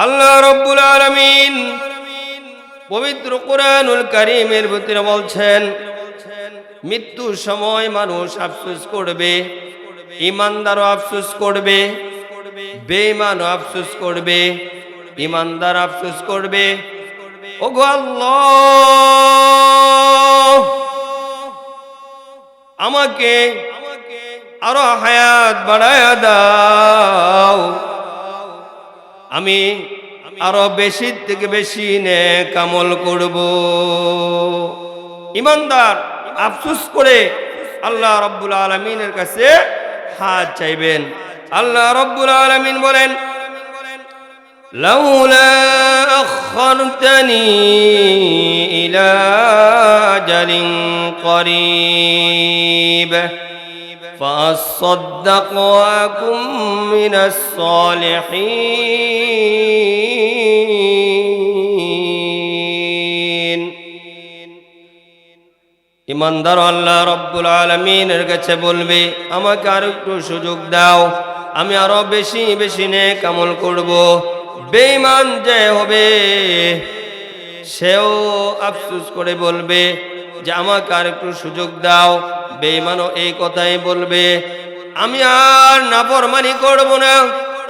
আল্লাহ রাব্বুল আলামিন পবিত্র কোরআনুল কারীমের ভিতরে বলছেন, মৃত্যুর সময় মানুষ আফসোস করবে, ঈমানদারও আফসোস করবে, বেঈমানও আফসোস করবে, ঈমানদার আফসোস করবে। ওগো আল্লাহ, আমাকে আরো হায়াত বাড়ায়া দাও, আমি আরো বেশি থেকে বেশি নেক আমল করব। ঈমানদার আফসোস করে আল্লাহ রাব্বুল আলামিনের কাছে হাত চাইবেন। আল্লাহ রাব্বুল আলামিন বলেন, লাউলা আখখারতানি ইলা আজালিন করিব فأصدق وأكن من الصالحين। ঈমানদার আল্লাহ রাব্বুল আলামিনের কাছে বলবে, আমাকে আর একটু সুযোগ দাও, আমি আরো বেশি বেশি নেক আমল করব। বেঈমান যে হবে সেও আফসোস করে বলবে যে আমাকে আর একটু সুযোগ দাও। বেঈমানও এই কথাই বলবে, আমি আর নাফরমানি করব না।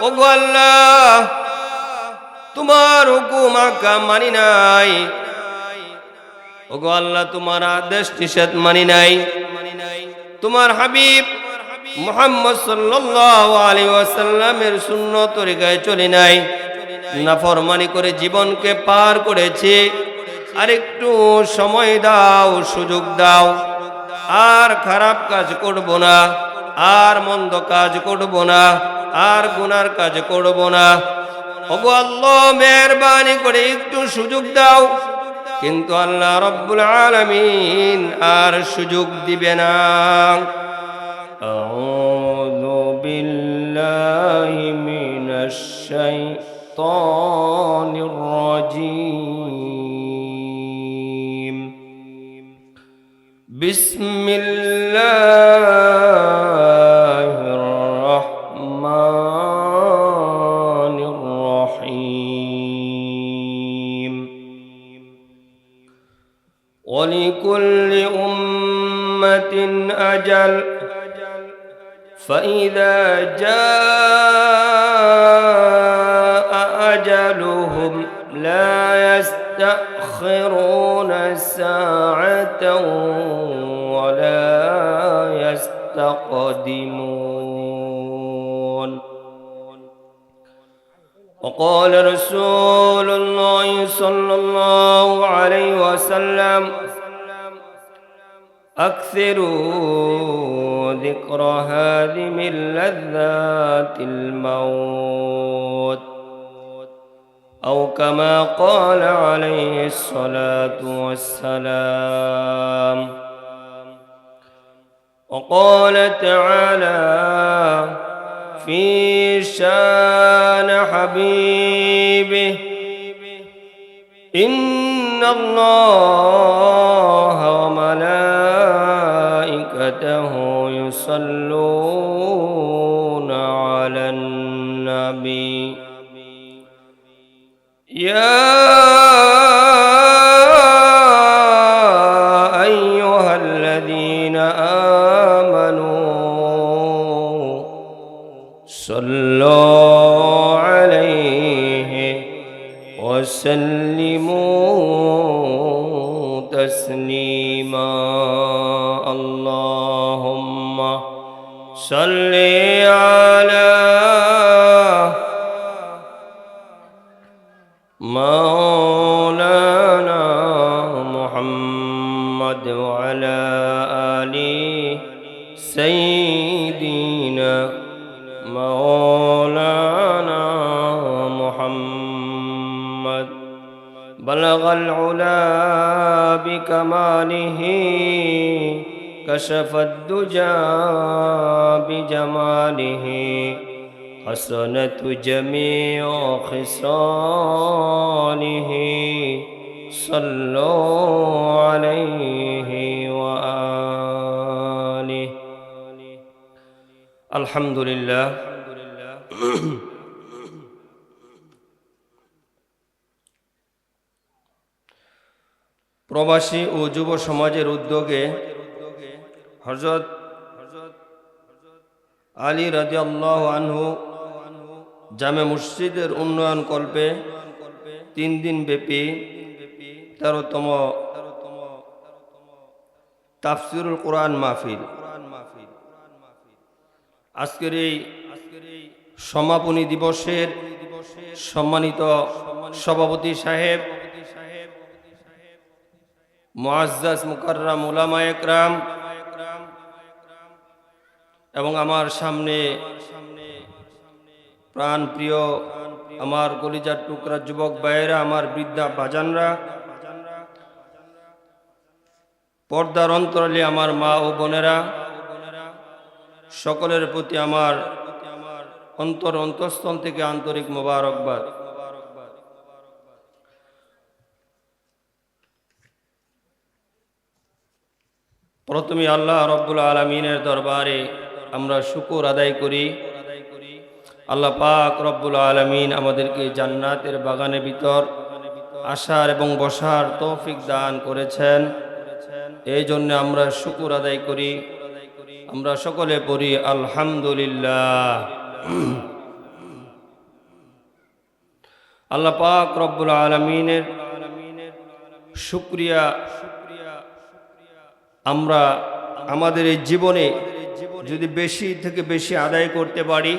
ওগো আল্লাহ, তোমার হুকুম আহকাম মানি নাই। ওগো আল্লাহ, তোমার আদেশ নিষেধ মানি নাই। তোমার হাবিব মুহাম্মদ সাল্লাল্লাহু আলাইহি ওয়াসাল্লামের সুন্নাত তরিকায় চলি নাই, নাফরমানি করে জীবনকে পার করেছি। আরেকটু সময় দাও, সুযোগ দাও, আর খারাপ কাজ করব না, আর মন্দ কাজ করব না, আর গুনার কাজ করব না। ওগো আল্লাহ, মেহেরবানি করে একটু সুযোগ দাও। কিন্তু আল্লাহ রাব্বুল আলামিন আর সুযোগ দিবে না। আউযু বিল্লাহি মিনাশ শাইতানির রাজীম। বিসমিল্লাহির রহমানির রহিম। ওয়ালিকুল্লি উম্মাতিন আজাল ফাইযা জাআ আজালুহুম লা يستأخرون ساعة ولا يستقدمون. وقال رسول الله صلى الله عليه وسلم، أكثروا ذكر هادم اللذات الموت، أو كما قال عليه الصلاة والسلام. وقال تعالى في شان حبيبه، إن الله وملائكته يصلون على النبي يا أيها الذين آمنوا صلوا عليه وسلموا تسليما. اللهم صل على مولانا محمد وعلى آل سيدنا مولانا محمد. بلغ العلا بكماله، كشف الدجى بجماله، حسنت جميع خصاله، صلوا عليه وآله. الحمد لله প্রবাসী ও যুব সমাজের উদ্যোগে হযরত আলী রাদিয়াল্লাহু আনহু জামে মসজিদের উন্নয়ন কল্পে 3 দিন ব্যাপী 13তম তাফসিরুল কোরআন মাহফিল। আজকের এই সমাপনী দিবসের সম্মানিত সভাপতি সাহেব, মুআজ্জাজ মুকাররাম উলামায়ে কেরাম এবং আমার সামনে প্রাণ প্রিয় আমার কলিজার টুকরা যুবক ভাইয়েরা, আমার বৃদ্ধা বাজানরা, পর্দার অন্তরালে আমার মা ও বোনেরা, সকলের প্রতি আমার অন্তঃস্থল থেকে আন্তরিক মোবারকবাদ। প্রথমে আল্লাহ রব্বুল আলামিনের দরবারে আমরা শুকর আদায় করি। আল্লাহ পাক রব্বুল আলামিন আমাদেরকে জান্নাতের বাগানের ভিতর আসার এবং বসার তৌফিক দান করেছেন, এই জন্য আমরা শুকর আদায় করি। আমরা সকলে পড়ি আলহামদুলিল্লাহ। আল্লাহ পাক রব্বুল আলামিনের শুকরিয়া আমরা আমাদের এই জীবনে যদি বেশি থেকে বেশি আদায় করতে পারি,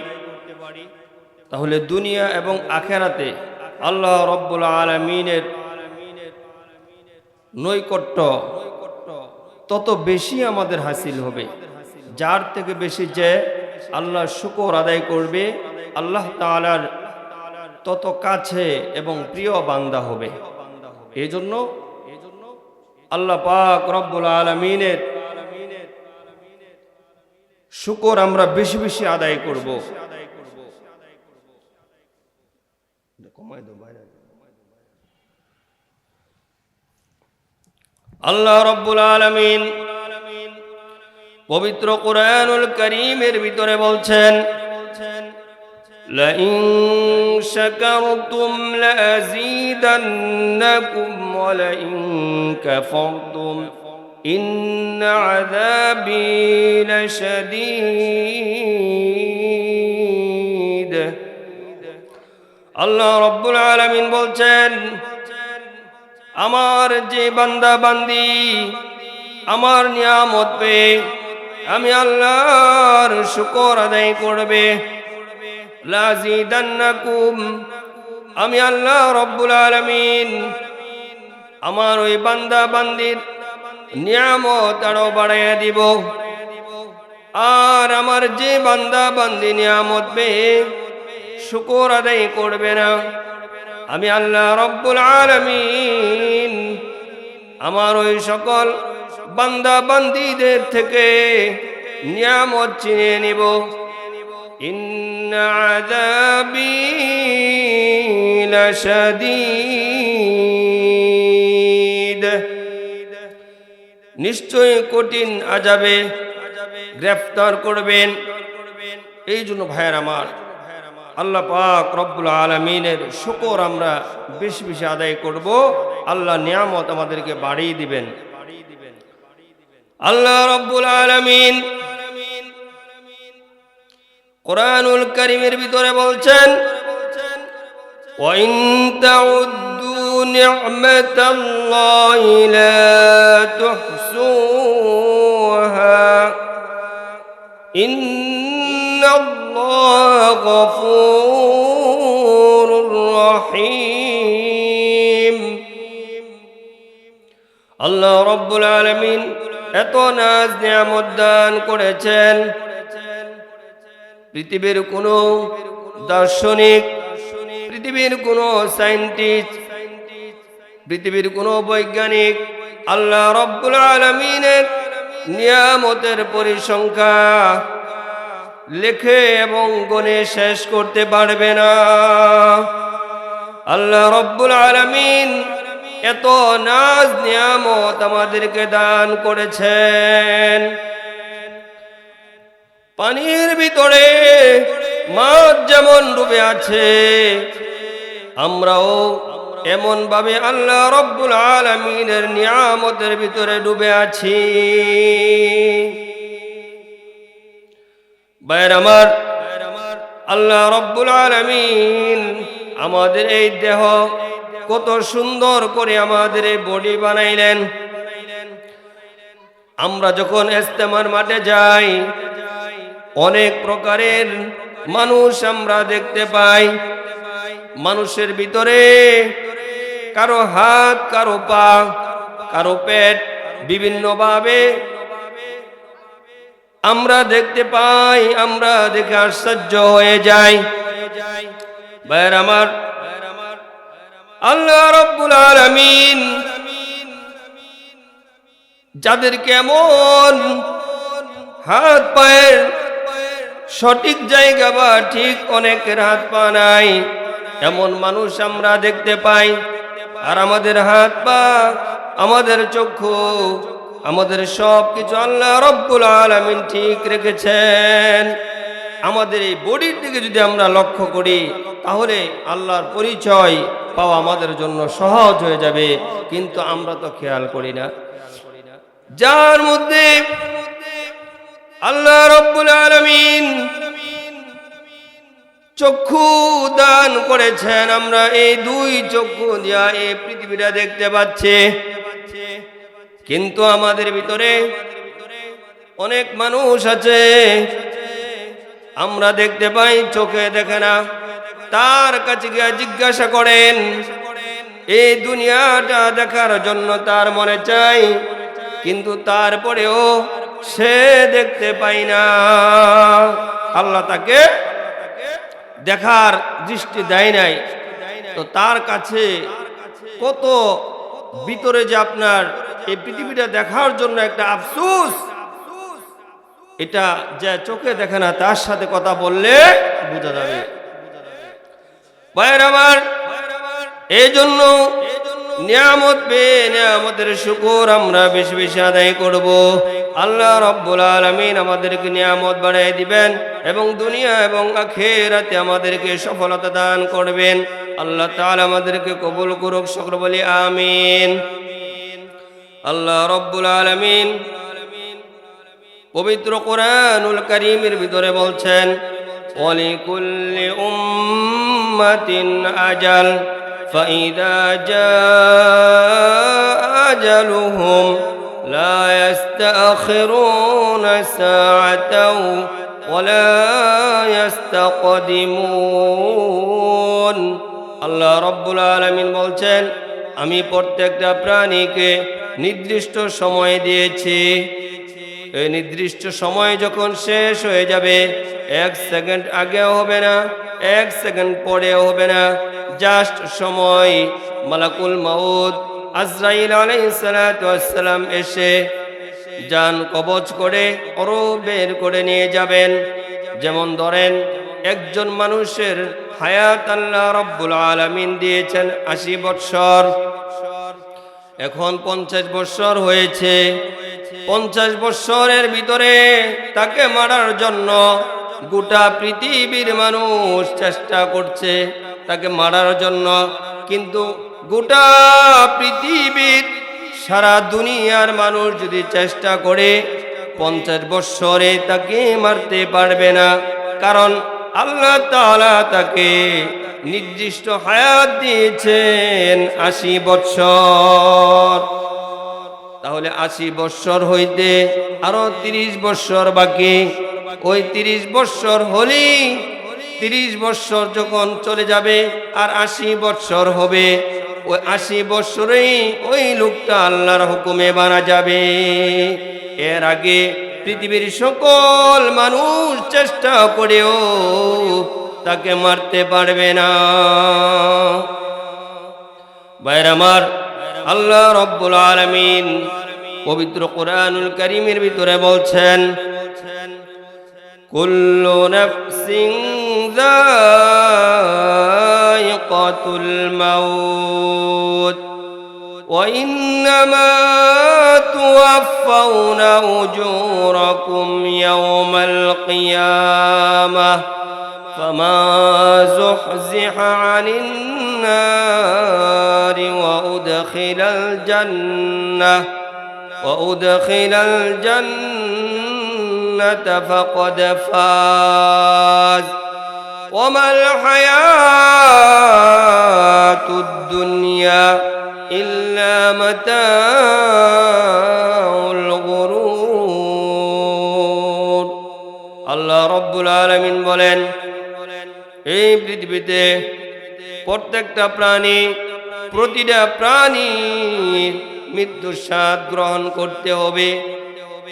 তাহলে দুনিয়া এবং আখিরাতে আল্লাহ রব্বুল আলামিনের নৈকট্য তত বেশি আমাদের হাসিল হবে। যার থেকে বেশি যে আল্লাহ শুকর আদায় করবে, আল্লাহ তাআলার তত কাছে এবং প্রিয় বান্দা হবে। এই জন্য আল্লাহ পাক রব্বুল আলামিনের শুকর আমরা বেশি বেশি আদায় করব। আল্লাহ রব্বুল আলামিন পবিত্র কোরআনুল কারীমের ভিতরে বলছেন, লাইন শাকারতুম লাযীদান্নাকুম ওয়া লাইন কাফারতুম ইন্না আযাবী লাশাদীদ। আল্লাহ রব্বুল আলামিন বলছেন, আমার যে বান্দা বান্দি আমার নিয়ামত পেয়ে আমি আল্লাহর শুকর আদায় করবে, লাযীদান্নাকুম, আমি আল্লাহ রব্বুল আলামিন আমার ওই বান্দা বান্দির নিয়ামত আরো বাড়াইয়া দিব। আর আমার যে বান্দা বান্দি নিয়ামত পেয়ে শুকর আদায় করবে না, আমি আল্লাহ রব্বুল আলামিন আমার ওই সকল বান্দা বান্দীদের থেকে নিয়ামত চিনে নিব। ইন্না আযাবী লাশাদীদ, নিশ্চয় কঠিন আযাবে গ্রেফতার করবেন। এই জন্য ভাইয়ের আমার, আল্লাহ পাক রব্বুল আলামিনের শুকর আমরা বেশি বেশি আদায় করব, আল্লাহ নিয়ামত আমাদেরকে বাড়িয়ে দিবেন। আল্লাহ রব্বুল আলামিন কোরআনুল কারীমের ভিতরে বলছেন, ওয়া ইন তাউদ্দু নি'মাতাল্লাহি লা তুহসুহা ইন্নাল্লাহা গফুরুর রহিম। আল্লাহ রব্বুল আলামিন এত নাজ নিয়ামত দান করেছেন, পৃথিবীর কোনো দার্শনিক, পৃথিবীর কোনো সায়েন্টিস্ট, পৃথিবীর কোনো বৈজ্ঞানিক আল্লাহ রব্বুল আলামিনের নিয়ামতের পরিসংখ্যা লেখে এবং গণে শেষ করতে পারবে না। আল্লাহ রব্বুল আলামিন এত নাজ নিয়ামত আমাদেরকে দান করেছেন। পানির ভিতরে মাছ যেমন ডুবে আছে, আমরাও এমন ভাবে আল্লাহ রব্বুল আলামিনের নিয়ামতের ভিতরে ডুবে আছি। ভাইয়ের আমার, আল্লাহ রব্বুল আলামিন আমাদের এই দেহ কত সুন্দর করে আমাদের এই বডি বানাইলেন। আমরা যখন ইস্তেমার মাঠে যাই অনেক প্রকারের মানুষ আমরা দেখতে পাই। মানুষের ভিতরে কারো হাত, কারো পা, কারো পেট বিভিন্নভাবে আমরা দেখতে পাই। আমরা দেখে আশ্চর্য হয়ে যাই। ভাইয়ের আমার, আল্লাহ রব্বুল আলামিন যাদেরকে এমন হাত পায়ের সঠিক জায়গা বা ঠিক অনেকের হাত পা নাই, এমন মানুষ আমরা দেখতে পাই। আর আমাদের হাত পা, আমাদের চক্ষু, আমাদের সব কিছু আল্লাহ রব্বুল আলামিন ঠিক রেখেছেন। আমাদের এই বডির দিকে যদি আমরা লক্ষ্য করি তাহলে আল্লাহর পরিচয় পাওয়া আমাদের জন্য সহজ হয়ে যাবে, কিন্তু আমরা তো খেয়াল করি না। যার মধ্যে আল্লাহ রব্বুল আলামিন চক্ষু দান করেছেন, আমরা এই দুই চক্ষু দিয়া এই পৃথিবীটা দেখতে পাচ্ছি। কিন্তু আমাদের ভিতরে অনেক মানুষ আছে আমরা দেখতে পাই চোখে দেখে না। তার কাছে গিয়ে জিজ্ঞাসা করেন, এই দুনিয়াটা দেখার জন্য তার মনে চাই, কিন্তু তারপরেও সে দেখতে পাই না। আল্লাহ তাকে দেখার দৃষ্টি দেয় নাই। তো তার কাছে কত ভিতরে যে আপনার এই পৃথিবীটা দেখার জন্য একটা আফসোস, এটা যে চোখে দেখে না তার সাথে কথা বললে বোঝা যাবে। ভাইয়ের আমার, এই জন্য নিয়ামত পেয়ে নিয়ামতের শুকর আমরা বেশি বেশি আদায় করব। আল্লাহ রব্বুল আলামিন আমাদেরকে নিয়ামত বাড়াই দিবেন এবং দুনিয়া এবং আখিরাতে আমাদেরকে সফলতা দান করবেন। আল্লাহ তাআলা আমাদেরকে কবুল করুক, সকলে বলি আমিন। আল্লাহ রব্বুল আলামিন পবিত্র কোরআনুল কারীমের ভিতরে বলছেন, ওয়ালিকুল্লি উম্মাতিন আজাল فإذا جاء أجلهم لا يستأخرون ساعة ولا يستقدمون। আল্লাহ রব্বুল আলামিন বলছেন, আমি প্রত্যেকটা প্রাণীকে নির্দিষ্ট সময় দিয়েছি। এই নির্দিষ্ট সময় যখন শেষ হয়ে যাবে, 1 সেকেন্ড আগেও হবে না, 1 সেকেন্ড পরেও হবে না। জাস্ট সময় মালাকুল মাউত আজরাইল আলাইহিস সালাতু ওয়াস সালাম এসে জান কবজ করে ওরু বের করে নিয়ে যাবেন। যেমন ধরেন একজন মানুষের হায়াত আল্লাহ রব্বুল আলামিন দিয়েছেন 80 বৎসর, এখন 50 বৎসর হয়েছে। 50 বৎসরের ভিতরে তাকে মারার জন্য গোটা পৃথিবীর মানুষ চেষ্টা করছে তাকে মারার জন্য, কিন্তু গোটা পৃথিবীর সারা দুনিয়ার মানুষ যদি চেষ্টা করে 50 বৎসরে তাকে মারতে পারবে না। কারণ আল্লাহ তাআলা তাকে নির্দিষ্ট হায়াত দিয়েছেন 80 বৎসর। তাহলে 80 বৎসর হইতে আরো 30 বৎসর বাকি। ওই 30 বৎসর হলেই 30 বৎসর যখন চলে যাবে আর 80 বৎসর হবে, ওই 80 বৎসরেই ওই লোকটা আল্লাহর হুকুমে মারা যাবে। এর আগে পৃথিবীর সকল মানুষ চেষ্টা করেও তাকে মারতে পারবে না। ভাইরা আমার, আল্লাহ রব্বুল আলামিন পবিত্র কোরআনুল কারীমের ভিতরে বলছেন, কুল্লু নাফসিন যায়িকাতুল মাউত ওয়া ইন্নামা তুওয়াফাউনা উজুরাকুম ইয়াওমাল কিয়ামাহ ফামা যুহজিহা আনিন নার وأدخل الجنة فقد فاز وما الحياة الدنيا إلا متاع الغرور আল্লাহ রব্বুল আলামিন বলেন, এই পৃথিবীতে প্রত্যেকটা প্রাণী, প্রতিটা প্রাণী মৃত্যুর স্বাদ গ্রহণ করতে হবে।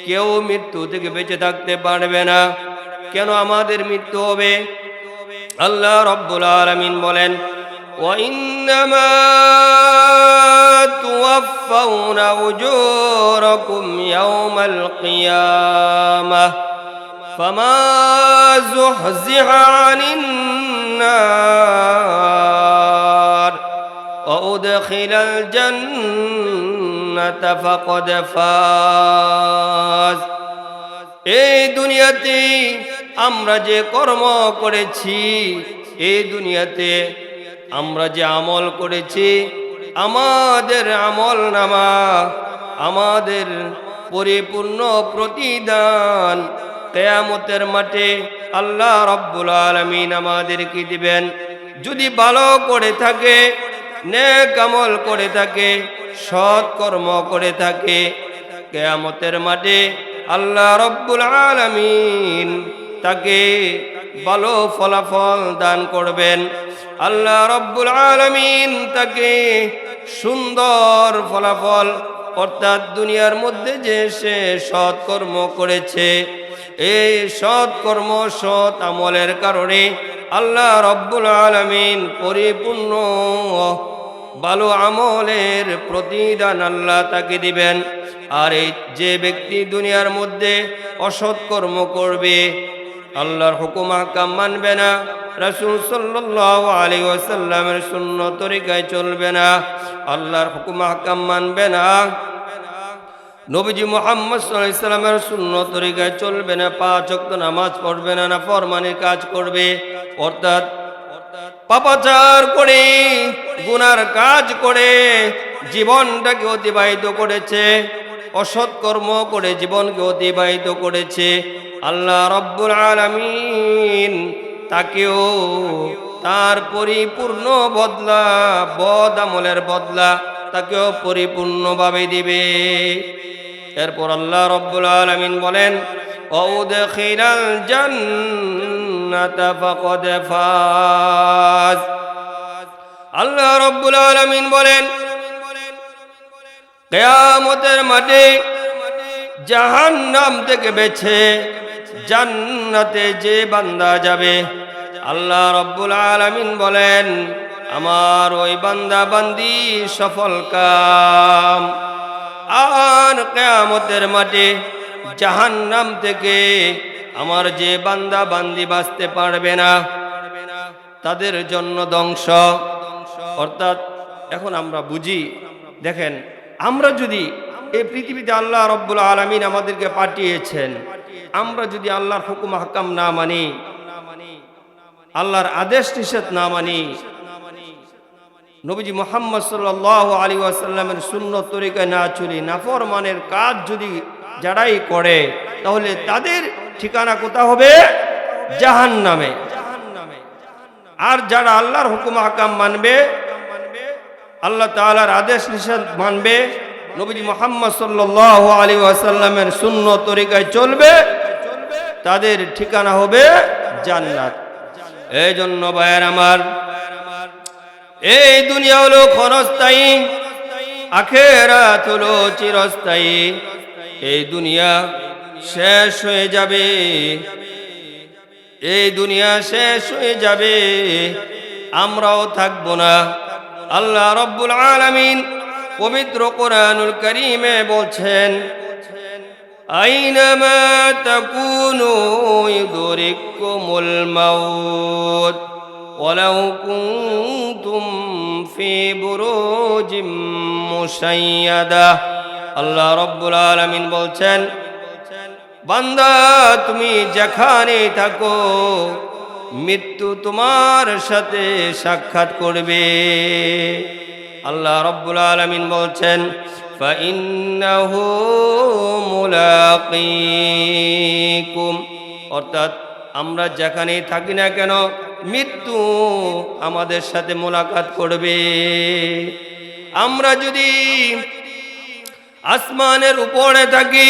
কেউ মৃত্যু থেকে বেঁচে থাকতে পারবে না। কেন আমাদের মৃত্যু হবে? আল্লাহ রব্বুল আলামিন বলেন, وَإِنَّمَا تُوَفَّوْنَ أُجُورَكُمْ يَوْمَ الْقِيَامَةِ فَمَن زُحْزِحَ عَنِ النَّارِ وَأُدْخِلَ الْجَنَّةَ فَقَدْ فَازَ। এই দুনিয়াতে আমরা যে কর্ম করেছি, এই দুনিয়াতে আমরা যে আমল করেছি, আমাদের আমল নামা, আমাদের পরিপূর্ণ প্রতিদান কিয়ামতের মাঠে আল্লাহ রাব্বুল আলামিন আমাদেরকে দিবেন। যদি ভালো করে থাকে, নেক আমল করে থাকে, সৎ কর্ম করে থাকে, কিয়ামতের মাঠে আল্লাহ রাব্বুল আলামিন তাকে ভালো ফলাফল দান করবেন। আল্লাহ রাব্বুল আলামিন তাকে সুন্দর ফলাফল, অর্থাৎ দুনিয়ার মধ্যে যে সে সৎ কর্ম করেছে, এই সৎ কর্ম, সৎ আমলের কারণে আল্লাহ রাব্বুল আলামিন পরিপূর্ণ ভালো আমলের প্রতিদান আল্লাহ তাকে দিবেন। আর এই যে ব্যক্তি দুনিয়ার মধ্যে অসৎ কর্ম করবে, আল্লাহর হুকুম আহকাম মানবে না, রাসূল সাল্লাল্লাহু আলাইহি ওয়াসাল্লামের সুন্নাত তরিকায় চলবে না, আল্লাহর হুকুম আহকাম মানবে না, নবীজি মুহাম্মদ সাল্লাল্লাহু আলাইহি ওয়াসাল্লামের সুন্নাত তরিকায় চলবে না, 5 ওয়াক্ত নামাজ পড়বে না, নাফরমানির কাজ করবে, অর্থাৎ পাপাচার করে, গুনার কাজ করে জীবনটাকে অতিবাহিত করেছে, অসৎ কর্ম করে জীবনকে অতিবাহিত করেছে, আল্লাহ রাব্বুল আলামিন তাকেও তার পরিপূর্ণ বদলা, বদ আমলের বদলা তাকেও পরিপূর্ণভাবে দিবে। এরপর আল্লাহ রাব্বুল আলামিন বলেন, ওয়াউদখিলাল জান্নাতা ফাকাদ ফাজ। আল্লাহ রাব্বুল আলামিন বলেন, কিয়ামতের মাঠে জাহান্নাম থেকে বেঁচে জান্নাতে যে বান্দা যাবে, আল্লাহ রাব্বুল আলামিন বলেন, আমার ওই বান্দা বান্দি সফল কাম। আর কিয়ামতের মাঠে জাহান্নাম থেকে আমার যে বান্দা বান্দি বাঁচতে পারবে না, তাদের জন্য ধ্বংস। অর্থাৎ এখন আমরা বুঝি, দেখেন, আমরা যদি এই পৃথিবীতে আল্লাহ রাব্বুল আলামিন আমাদেরকে পাঠিয়েছেন, আমরা যদি আল্লাহর হুকুম হাকাম না মানি, আল্লাহর আদেশ নিষেধ না মানি, নবীজি মুহাম্মদ সাল্লাল্লাহু আলাইহি ওয়াসাল্লামের সুন্নাত তরিকায় না চলি, নাফরমানের কাজ যদি যারাই করে, তাহলে তাদের ঠিকানা কোথায় হবে? জাহান্নামে। আর যারা আল্লাহর হুকুম হাকাম মানবে, আল্লাহ তাআলার আদেশ নিষেধ মানবে, নবীজি মুহাম্মদ সাল্লাল্লাহু আলাইহি ওয়াসাল্লামের সুন্নাত তরিকায় চলবে, তাদের ঠিকানা হবে জান্নাত। এই জন্য ভাইয়ের আমার, এই দুনিয়া হলো ক্ষণস্থায়ী, আখিরাত হলো চিরস্থায়ী। এই দুনিয়া শেষ হয়ে যাবে, এই দুনিয়া শেষ হয়ে যাবে, আমরাও থাকবো না। আল্লাহ রাব্বুল আলামিন পবিত্র কোরআনুল কারীমে বলছেন, আইনামা তাকুনু ইউদরিকুমুল মাউত ওয়ালাউ কুনতুম ফি বুরুজিম মুশাইয়াদা। আল্লাহ রাব্বুল আলামিন বলছেন, বান্দা তুমি যেখানে থাকো, মৃত্যু তোমার সাথে সাক্ষাৎ করবে। আল্লাহ রাব্বুল আলামিন বলছেন ফাইন্নাহু মুলাকীকুম, অর্থাৎ আমরা যেখানেই থাকি না কেন মৃত্যু আমাদের সাথে মোলাকাত করবে। আমরা যদি আসমানের উপরে থাকি,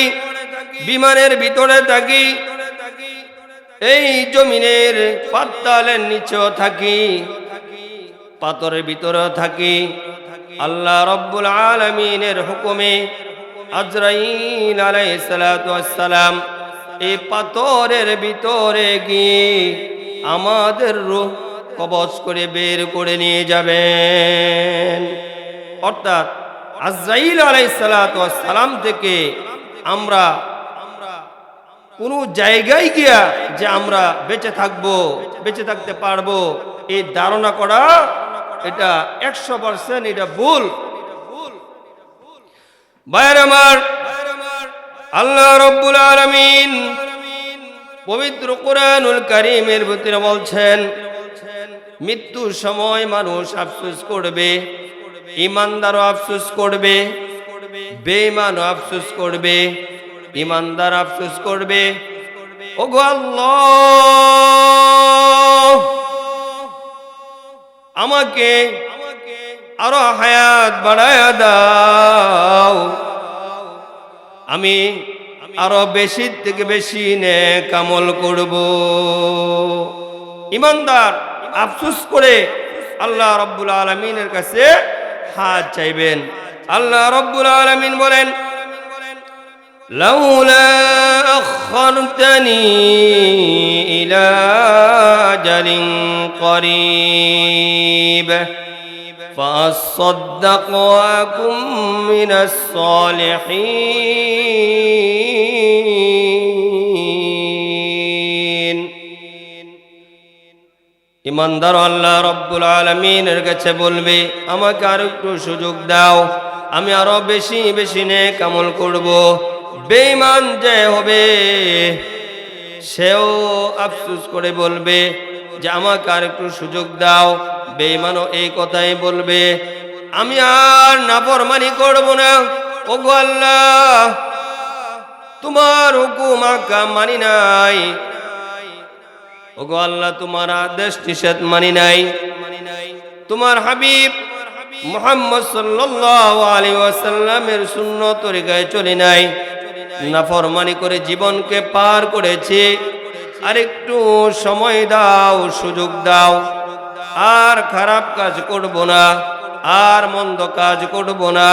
বিমানের ভিতরে থাকি, এই জমিনের পাতালের নিচেও থাকি, পাথরের ভিতরেও থাকি, আল্লাহ রাব্বুল আলামিনের হুকুমে আজরাইল আলাইহিস সালাতু ওয়াস সালাম এই পাথরের ভিতরে গিয়ে আমাদের রূহ কবজ করে বের করে নিয়ে যাবেন। অর্থাৎ আজরাইল আলাইহিস সালাতু ওয়াস সালাম থেকে আমরা কোনো জায়গায় গিয়া যে আমরা বেঁচে থাকবো, বেঁচে থাকতে পারবো, এই ধারণা করা এটা 100% এটা ভুল। ভাইয়ের আমার, আল্লাহ রাব্বুল আলামিন পবিত্র কোরআনুল কারীমের ভিতরে বলছেন মৃত্যুর সময় মানুষ আফসোস করবে, ঈমানদারও আফসোস করবে, বেঈমানও আফসোস করবে, ঈমানদার আফসোস করবে, ওগো আল্লাহ আমাকে আরো হায়াত বাড়ায়া দাও, আমি আরো বেশি থেকে বেশি নেক আমল করব। ঈমানদার আফসোস করে আল্লাহ রাব্বুল আলামিনের কাছে হাত চাইবেন। আল্লাহ রাব্বুল আলামিন বলেন লাউলা আখখারতানি ইলা আজালিন করিব فأصدق وأكن من الصالحين। ঈমানদার আল্লাহ রাব্বুল আলামিনের কাছে বলবে আমাকে আরো একটু সুযোগ দাও, আমি আরো বেশি বেশি নেক আমল করব। বেঈমান যে হবে সেও আফসোস করে বলবে যে আমাকে আর একটু সুযোগ দাও। বেঈমানও এই কথাই বলবে আমি আর নাফরমানি করব না, ওগো আল্লাহ তোমার হুকুম আহকাম মানি নাই, ওগো আল্লাহ তোমার আদেশ নিষেধ মানি নাই, তোমার হাবিব মুহাম্মদ সাল্লাল্লাহু আলাইহি ওয়াসাল্লামের সুন্নাত তরিকায় চলি নাই, নাফরমানি করে জীবনকে পার করেছি, আরেকটু সময় দাও, সুযোগ দাও, আর খারাপ কাজ করব না, আর মন্দ কাজ করব না,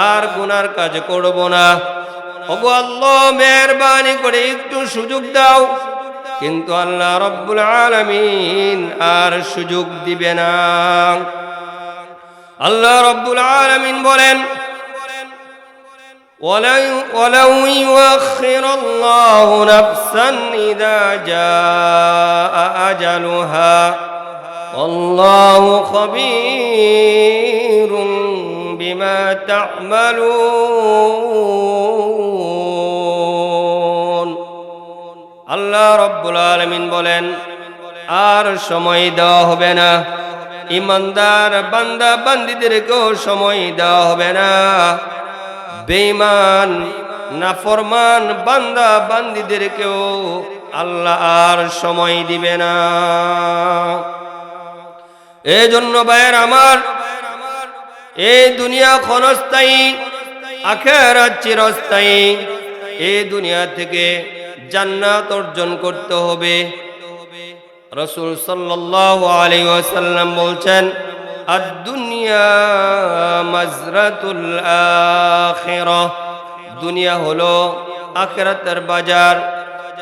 আর গুনার কাজ করব না। ওগো আল্লাহ মেহেরবানি করে একটু সুযোগ দাও। কিন্তু আল্লাহ রাব্বুল আলামিন আর সুযোগ দিবে না। আল্লাহ রাব্বুল আলামিন বলেন ولو يؤخر الله نفسا إذا جاء أجلها والله خبير بما تعملون। আল্লাহ রাব্বুল আলামিন বলেন আর সময় দেওয়া হবে না, ঈমানদার বান্দা বান্দীদেরকেও সময় দেওয়া হবে না, বেঈমান নাফরমান বান্দা বান্দীদেরকেও আল্লাহ আর সময় দিবে না। এই জন্য ভাইয়ের আমার, এই দুনিয়া ক্ষণস্থায়ী, আখিরাত চিরস্থায়ী। এই দুনিয়া থেকে জান্নাত অর্জন করতে হবে। রাসূল সাল্লাল্লাহু আলাইহি ওয়াসাল্লাম বলছেন আদ-দুনিয়া মাজরাতুল আখিরাহ, দুনিয়া হলো আখিরাতের বাজার।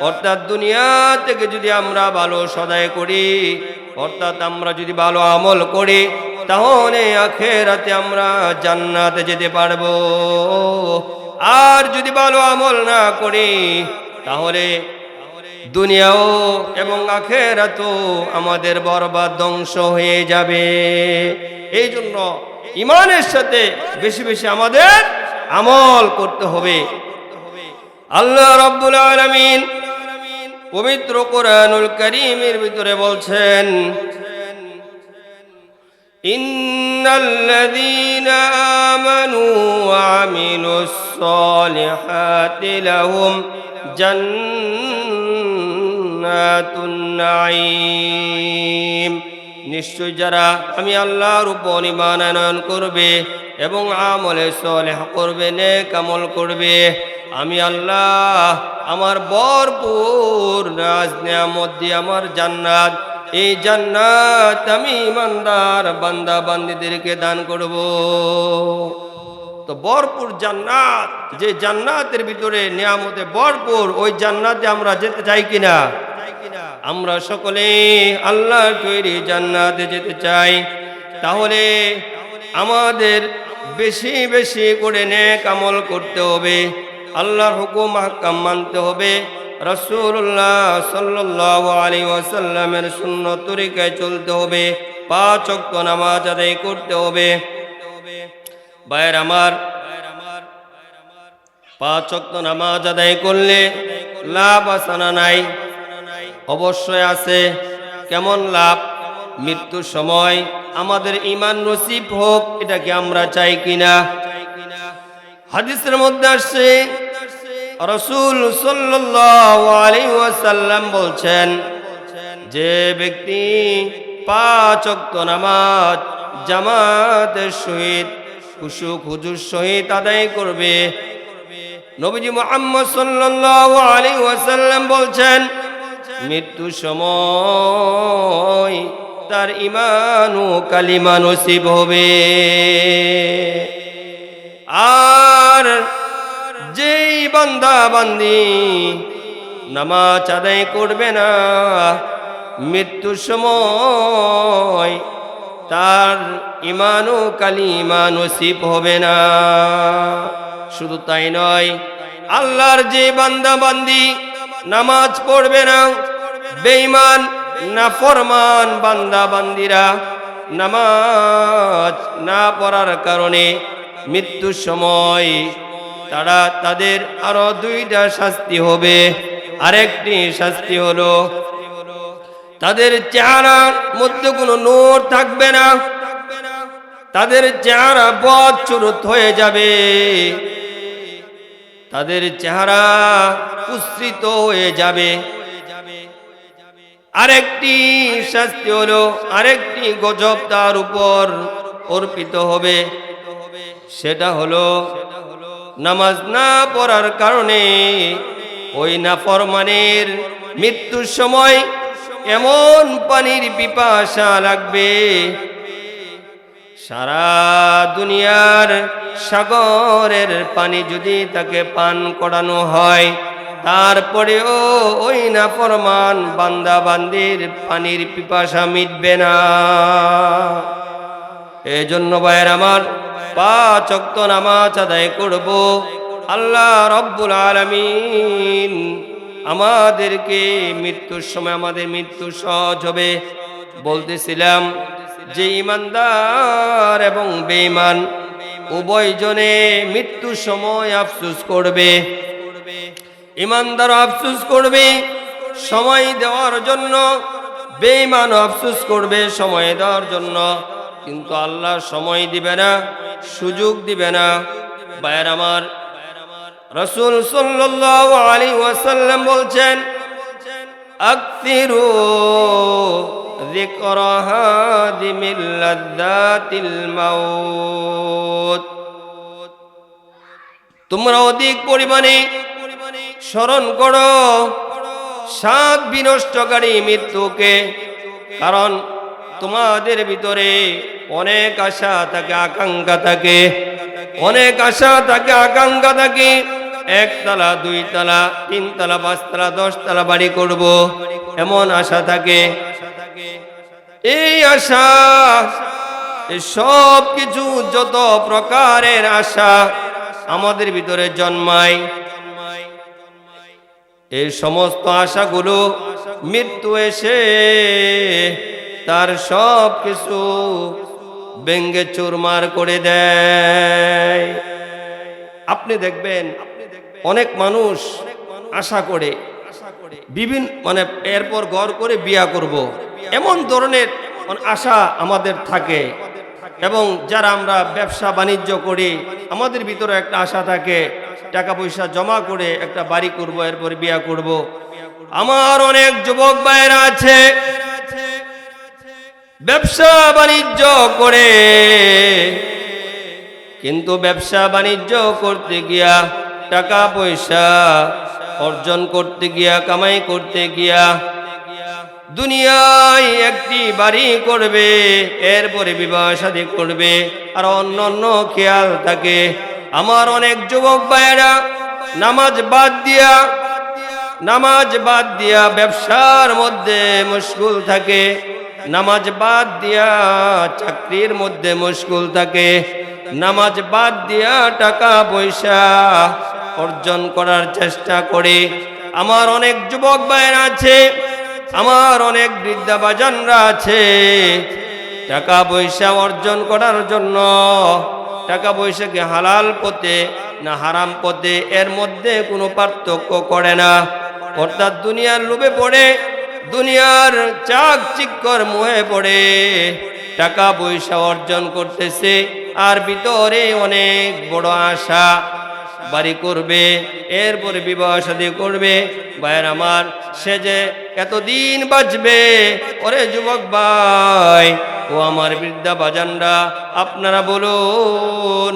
অর্থাৎ দুনিয়া থেকে যদি আমরা ভালো সদাই করি, অর্থাৎ আমরা যদি ভালো আমল করি, তাহলে আখিরাতে আমরা জান্নাতে যেতে পারবো। আর যদি ভালো আমল না করি তাহলে দুনিয়াও এবং আখিরাতও আমাদের বরবাদ ধ্বংস হয়ে যাবে। এই জন্য ঈমানের সাথে বেশি বেশি আমাদের আমল করতে হবে। আল্লাহ রাব্বুল আলামিন পবিত্র কোরআনুল কারীমের ভিতরে বলছেন إن الذين آمنوا وعملوا الصالحات لهم جنات النعيم নিশ্চয় যারা আমি আল্লাহর উপর ঈমান আনয়ন করবে এবং আমলে সালেহ করবে, নেক আমল করবে, আমি আল্লাহ আমার ভরপুর নাজ নিয়ামত দিয়ে আমার জান্নাত, এই জান্নাত আমি ইমানদার বান্দা বান্দীদেরকে দান করব। তো ভরপুর জান্নাত, যে জান্নাতের ভিতরে নিয়ামতে ভরপুর, ওই জান্নাতে আমরা যেতে চাই কিনা? আমরা সকলে আল্লাহর তৈরি জান্নাতে যেতে চাই। তাহলে আমাদের বেশি বেশি করে নেক আমল করতে হবে, আল্লাহর হুকুম আহকাম মানতে হবে, রাসূলুল্লাহ সাল্লাল্লাহু আলাইহি ওয়াসাল্লামের সুন্নত তরিকায় চলতে হবে, 5 ওয়াক্ত নামাজ আদায় করতে হবে। ভাইয়ের আমার, 5 ওয়াক্ত নামাজ আদায় করলে লাভ আছে না নাই? অবশ্যই আছে। কেমন লাভ? মৃত্যুর সময় আমাদের ঈমান নসিব হোক, এটাকে আমরা চাই কিনা? হাদিসের মধ্যে আসছে, রাসূল সাল্লাল্লাহু আলাইহি ওয়াসাল্লাম বলছেন, যে ব্যক্তি 5 ওয়াক্ত নামাজ জামাতের সহিত খুশু খুজুর সহিত আদায় করবে, নবীজি মুহাম্মদ সাল্লাল্লাহু আলাইহি ওয়াসাল্লাম বলছেন, মৃত্যুর সময় তার ঈমান ও কালিমা নসিব হবে। আর যেই বান্দা বান্দি নামাজ আদায় করবে না, মৃত্যুর সময় তার ঈমান ও কালিমা নসিব হবে না। শুধু তাই নয়, আল্লাহর যে বান্দা বান্দি নামাজ পড়বে না, বেঈমান নাফরমান বান্দা বান্দিরা নামাজ না পড়ার কারণে মৃত্যুর সময় তাদের আরো 2টা শাস্তি হবে। আরেকটি শাস্তি হলো, তাদের চেহারার মধ্যে কোনো নূর থাকবে না, তাদের চেহারা বদসুরত হয়ে যাবে, তাদের চেহারা কুৎসিত হয়ে যাবে। আরেকটি শাস্তি হলো, আরেকটি গজব তার উপর অর্পিত হবে, সেটা হলো নামাজ না পড়ার কারণে ওই নাফরমানের মৃত্যুর সময় এমন পানির পিপাসা লাগবে, সারা দুনিয়ার সাগরের পানি যদি তাকে পান করানো হয়, তারপরেও ওই নাফরমান বান্দা বান্দির পানির পিপাসা মিটবে না। এজন্য ভাইয়ের আমার, 5 ওয়াক্ত নামাজ আদায় করব। আল্লাহ রব্বুল আলামিন আমাদেরকে মৃত্যুর সময় আমাদের মৃত্যু সহজ হবে। বলতেছিলাম যে ঈমানদার এবং বেঈমান উভয়জনে মৃত্যুর সময় আফসোস করবে। ঈমানদার আফসোস করবে সময় দেওয়ার জন্য, বেঈমান আফসোস করবে সময় দেওয়ার জন্য, কিন্তু আল্লাহ সময় দিবে না, সুযোগ দিবে না। ভাইয়ের আমার, রাসূল সাল্লাল্লাহু আলাইহি ওয়াসাল্লাম বলছেন, আকসিরু যিকরা হাদিমিল লাযযাতিল মাউত, তোমরা অধিক পরিমাণে স্মরণ করো স্বাদ বিনষ্টকারী মৃত্যুকে, কারণ তোমাদের ভিতরে অনেক আশা থাকে, আকাঙ্ক্ষা থাকে, অনেক আশা থাকে, আকাঙ্ক্ষা থাকে, 1 তলা 2 তলা 3 তলা 5 তলা 10 তলা বাড়ি করব, এমন আশা থাকে। এই আশা, সব কিছু যত প্রকারের আশা আমাদের ভিতরে জন্মায়, এই সমস্ত আশাগুলো মৃত্যু এসে তার সব কিছু ভেঙ্গে চুরমার করে দেয়। আপনি দেখবেন অনেক মানুষ আশা করে বিভিন্ন এরপর ঘর করে বিয়া করব, এমন ধরনের আশা আমাদের থাকে, এবং যারা আমরা ব্যবসা বাণিজ্য করি, আমাদের ভিতরে একটা আশা থাকে টাকা পয়সা জমা করে একটা বাড়ি করব, এরপর বিয়া করব। আমার অনেক যুবক ভাইয়েরা আছে ব্যবসা বাণিজ্য করে, কিন্তু ব্যবসা বাণিজ্য করতে গিয়া টাকা পয়সা অর্জন করতে গিয়া কামাই করতে গিয়া দুনিয়ায় একটি বাড়ি করবে, এরপরে বিবাহ শাদী করবে, আর অন্য খেয়াল থাকে। আমার অনেক যুবক ভাইয়েরা নামাজ বাদ দিয়া ব্যবসার মধ্যে মশগুল থাকে, নামাজ বাদ দিয়া চাকরির মধ্যে মশগুল থাকে, নামাজ বাদ দিয়া টাকা পয়সা অর্জন করার চেষ্টা করে। আমার অনেক যুবক ভাইয়েরা আছে, আমার অনেক বৃদ্ধা বাজানরা আছে, টাকা পয়সা অর্জন করার জন্য টাকা পয়সাকে হালাল পথে না হারাম পথে এর মধ্যে কোনো পার্থক্য করে না, অর্থাৎ দুনিয়ার লোভে পড়ে, দুনিয়ার চাকচিক্যর মোহে পড়ে টাকা পয়সা অর্জন করতেছে, আর ভিতরে অনেক বড় আশা, বাড়ি করবে, এরপরে বিবাহ শাদী করবে। ভাইয়ের আমার, সে যে এতদিন বাঁচবে, ওরে যুবক ভাই ও আমার বৃদ্ধা বাজানরা, আপনারা বলুন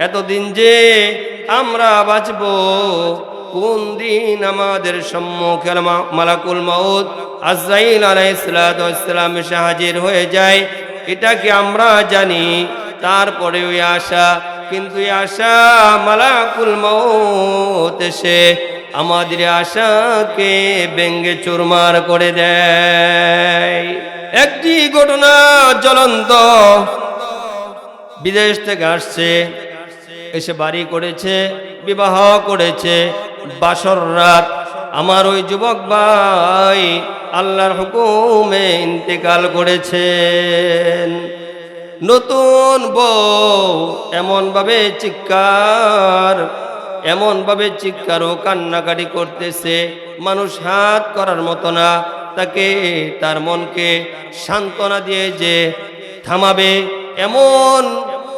এতদিন যে আমরা বাঁচব, কোন দিন আমাদের সম্মুখে মালাকুল মাউত আজরাইল আলাইহিস সালাতু ওয়াস সালাম এসে হাজির হয়ে যায়, এটা কি আমরা জানি? তারপরে ওই আশা, কিন্তু এই আশা মালাকুল মাউত এসে আমাদের আশাকে ভেঙে চুরমার করে দেয়। একটি ঘটনা জ্বলন্ত, বিদেশ থেকে আসছে, এসে বাড়ি করেছে, বিবাহ করেছে, বাসর রাত। আমার ওই যুবক ভাই আল্লাহর হুকুমে ইন্তেকাল করেছেন। নতুন বউ এমনভাবে চিৎকার ও কান্নাকাটি করতেছে, মানুষ হাত করার মতো না। তাকে তার মনকে সান্ত্বনা দিয়ে যে থামাবে এমন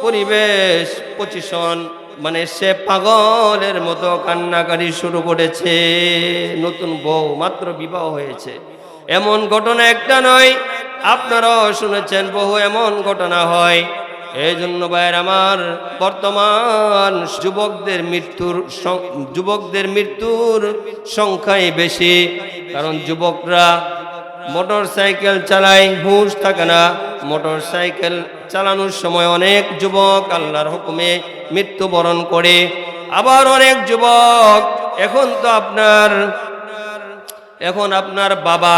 পরিবেশ পজিশন, মানে সে পাগলের মতো কান্নাকাটি শুরু করেছে। নতুন বউ, মাত্র বিবাহ হয়েছে। এমন ঘটনা একটা নয়, আপনারাও শুনেছেন বহু এমন ঘটনা হয়। এই জন্য ভাইয়ের আমার, বর্তমান যুবকদের মৃত্যুর সংখ্যাই বেশি, কারণ যুবকরা মোটর সাইকেল চালায়, হুঁশ থাকে না। মোটর সাইকেল চালানোর সময় অনেক যুবক আল্লাহর হুকুমে মৃত্যুবরণ করে। আবার অনেক যুবক এখন আপনার বাবা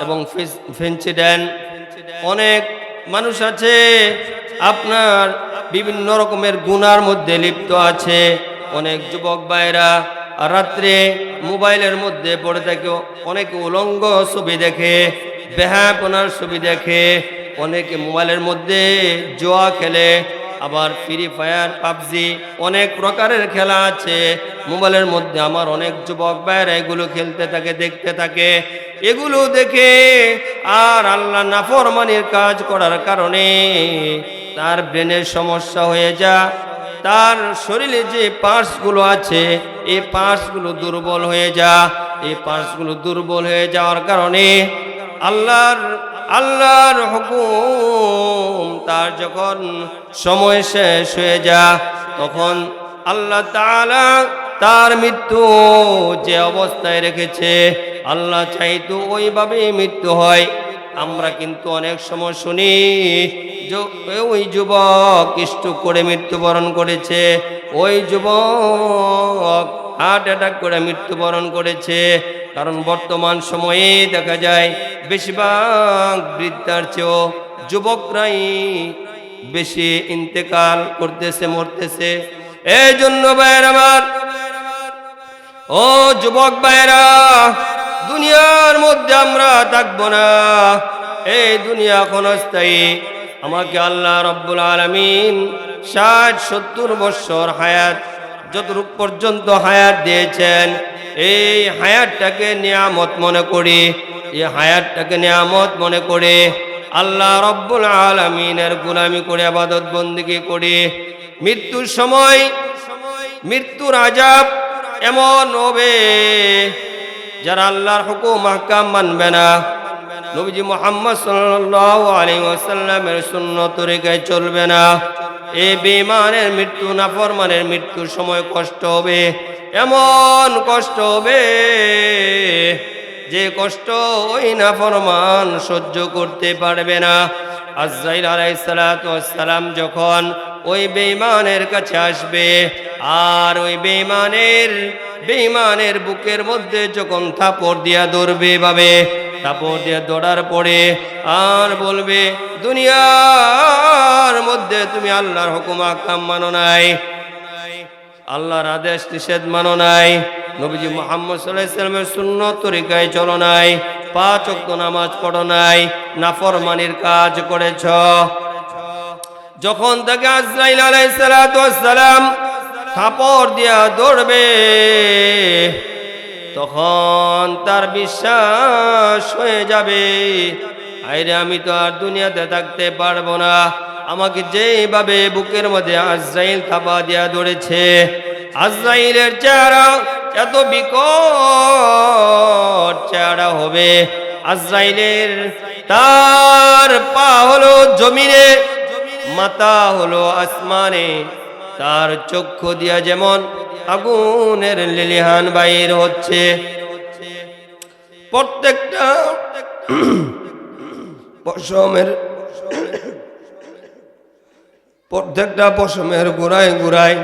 এবং ফেন্সিডেন্ট, অনেক মানুষ আছে আপনার বিভিন্ন রকমের গুনার মধ্যে লিপ্ত আছে। অনেক যুবক ভাইরা রাত্রে মোবাইলের মধ্যে পড়ে থাকে, অনেকে উলঙ্গ ছবি দেখে, বেহায়াপনার ছবি দেখে, অনেকে মোবাইলের মধ্যে জুয়া খেলে, আবার ফ্রি ফায়ার, পাবজি, অনেক প্রকারের খেলা আছে মোবাইলের মধ্যে। আমার অনেক যুবক ভাইরা এগুলো খেলতে থাকে, দেখতে থাকে। এগুলো দেখে আর আল্লাহ নাফরমানির কাজ করার কারণে তার ব্রেনের সমস্যা হয়ে যায়, তার শরীরে যে পার্টসগুলো আছে এই পার্টসগুলো দুর্বল হয়ে যায়। এই পার্টসগুলো দুর্বল হয়ে যাওয়ার কারণে আল্লাহর হুকুম তার যখন সময় শেষ হয়ে যায়, তখন আল্লাহ তাআলা তার মৃত্যু যে অবস্থায় রেখেছে, আল্লাহ চাইতো ওইভাবে মৃত্যু হয়। আমরা কিন্তু অনেক সময় শুনি ওই যুবক স্ট্রোক করে মৃত্যুবরণ করেছে, ওই যুবক হার্ট অ্যাটাক করে মৃত্যুবরণ করেছে। কারণ বর্তমান সময়ে দেখা যায় বেশিরভাগ বৃদ্ধার চেয়েও যুবকরাই বেশি ইন্তেকাল করতেছে, মরতেছে। এই জন্য ভাইয়ের আমার, ও যুবক ভাইয়েরা, দুনিয়ার মধ্যে আমরা থাকবো না, এই দুনিয়া ক্ষণস্থায়ী। আমাকে আল্লাহ রব্বুল আলামিন 60-70 বছর হায়াত, যতটুকু পর্যন্ত হায়াত দিয়েছেন, এই হায়াতটাকে নিয়ামত মনে করি, এই হায়াতটাকে নিয়ামত মনে করে আল্লাহ রব্বুল আলামিনের গোলামি করে ইবাদত বন্দেগী করে মৃত্যুর সময় মৃত্যুর আযাব এমন হবে যারা আল্লাহর হুকুম আহকাম মানবে না, নবীজি মুহাম্মদ সাল্লাল্লাহু আলাইহি ওয়াসাল্লামের সুন্নত তরিকায় চলবে না, এই বেঈমানের মৃত্যু, নাফরমানের মৃত্যুর সময় কষ্ট হবে, এমন কষ্ট হবে যে কষ্ট ওই নাফরমান সহ্য করতে পারবে না। আজরাইল আলাইহিস সালাতু ওয়াস সালাম যখন ওই বেঈমানের কাছে আসবে আর ওই বেঈমানের বুকের মধ্যে যখন থাপড় দিয়া ধরবে ভাবে, থাপড় দিয়ে ধরার পরে আর বলবে, দুনিয়ার মধ্যে তুমি আল্লাহর হুকুম আহকাম মানো নাই, আল্লাহর আদেশ নিষেধ মানো নাই, নবীজি মুহাম্মদ সাল্লাল্লাহু আলাইহি ওয়াসাল্লামের সুন্নত তরিকায় চলো নাই, 5 ওয়াক্ত নামাজ পড়ো নাই, নাফরমানির কাজ করেছ। যখন তাকে আজরাইল আলাইহিস সালাতু ওয়াস সালাম থাপড় দিয়া ধরবে তখন তার বিশ্বাস হয়ে যাবে, আইরে আমি তো আর দুনিয়াতে থাকতে পারবো না, আমাকে যেভাবে বুকের মধ্যে আজরাইল থাপা দিয়া ধরেছে, আজরাইলের চেহারা এত বিকট চেহারা হবে, আজরাইলের তার পা হলো জমিনে, মাথা হলো আসমানে, তার চক্ষু দিয়া যেমন আগুনের লিলিহান বাইর হচ্ছে, প্রত্যেকটা পশমের গোড়ায় গোড়ায়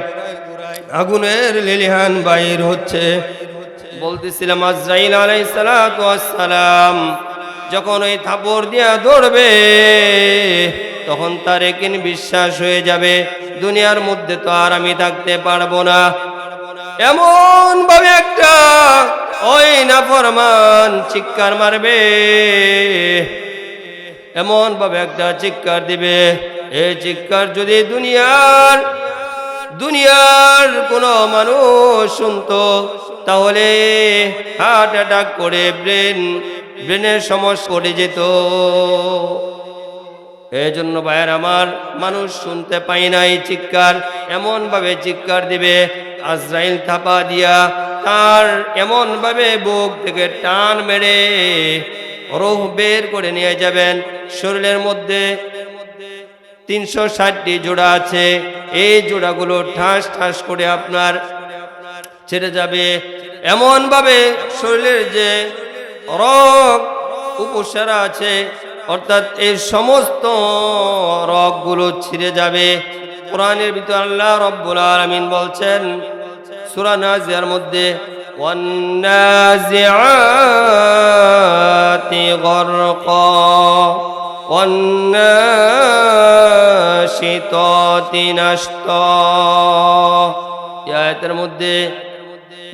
আগুনের লিলিহান বাইর হচ্ছে। বলতেছিলাম আজরাইল আলাইহিস সালাতু ওয়াস সালাম যখন ওই থাপড় দিয়া ধরবে তখন তার একিন বিশ্বাস হয়ে যাবে, দুনিয়ার মধ্যে তো আর আমি থাকতে পারবো না। এমন ভাবে একটা ওই নাফরমান চিৎকার মারবে, এমন ভাবে একটা চিৎকার দিবে, এই চিৎকার যদি দুনিয়ার কোনো মানুষ শুনতো তাহলে হার্ট অ্যাটাক করে ব্রেনের সমস্যা পড়ে যেত। এই জন্য ভাইয়ের আমার, মানুষ শুনতে পাই না এই চিৎকার, এমন ভাবে চিৎকার দিবে, আজরাইল থাপা দিয়া তার এমন ভাবে বুক থেকে টান মেরে রূহ বের করে নিয়ে যাবেন। শরীরের মধ্যে 360টি জোড়া আছে, এই জোড়াগুলো ঠাস ঠাস করে আপনার ছেড়ে যাবে, এমন ভাবে শরীরের যে রগ উপসারা আছে অর্থাৎ এই সমস্ত রগগুলো ছিঁড়ে যাবে। কোরআনের ভিতর আল্লাহ রব্বুল আলামিন বলছেন সূরা নাজিয়ার মধ্যে, ওয়ান্নাজিআতি গরকা ওয়ান্নাশিতাতি নাশতা। এই আয়াতের মধ্যে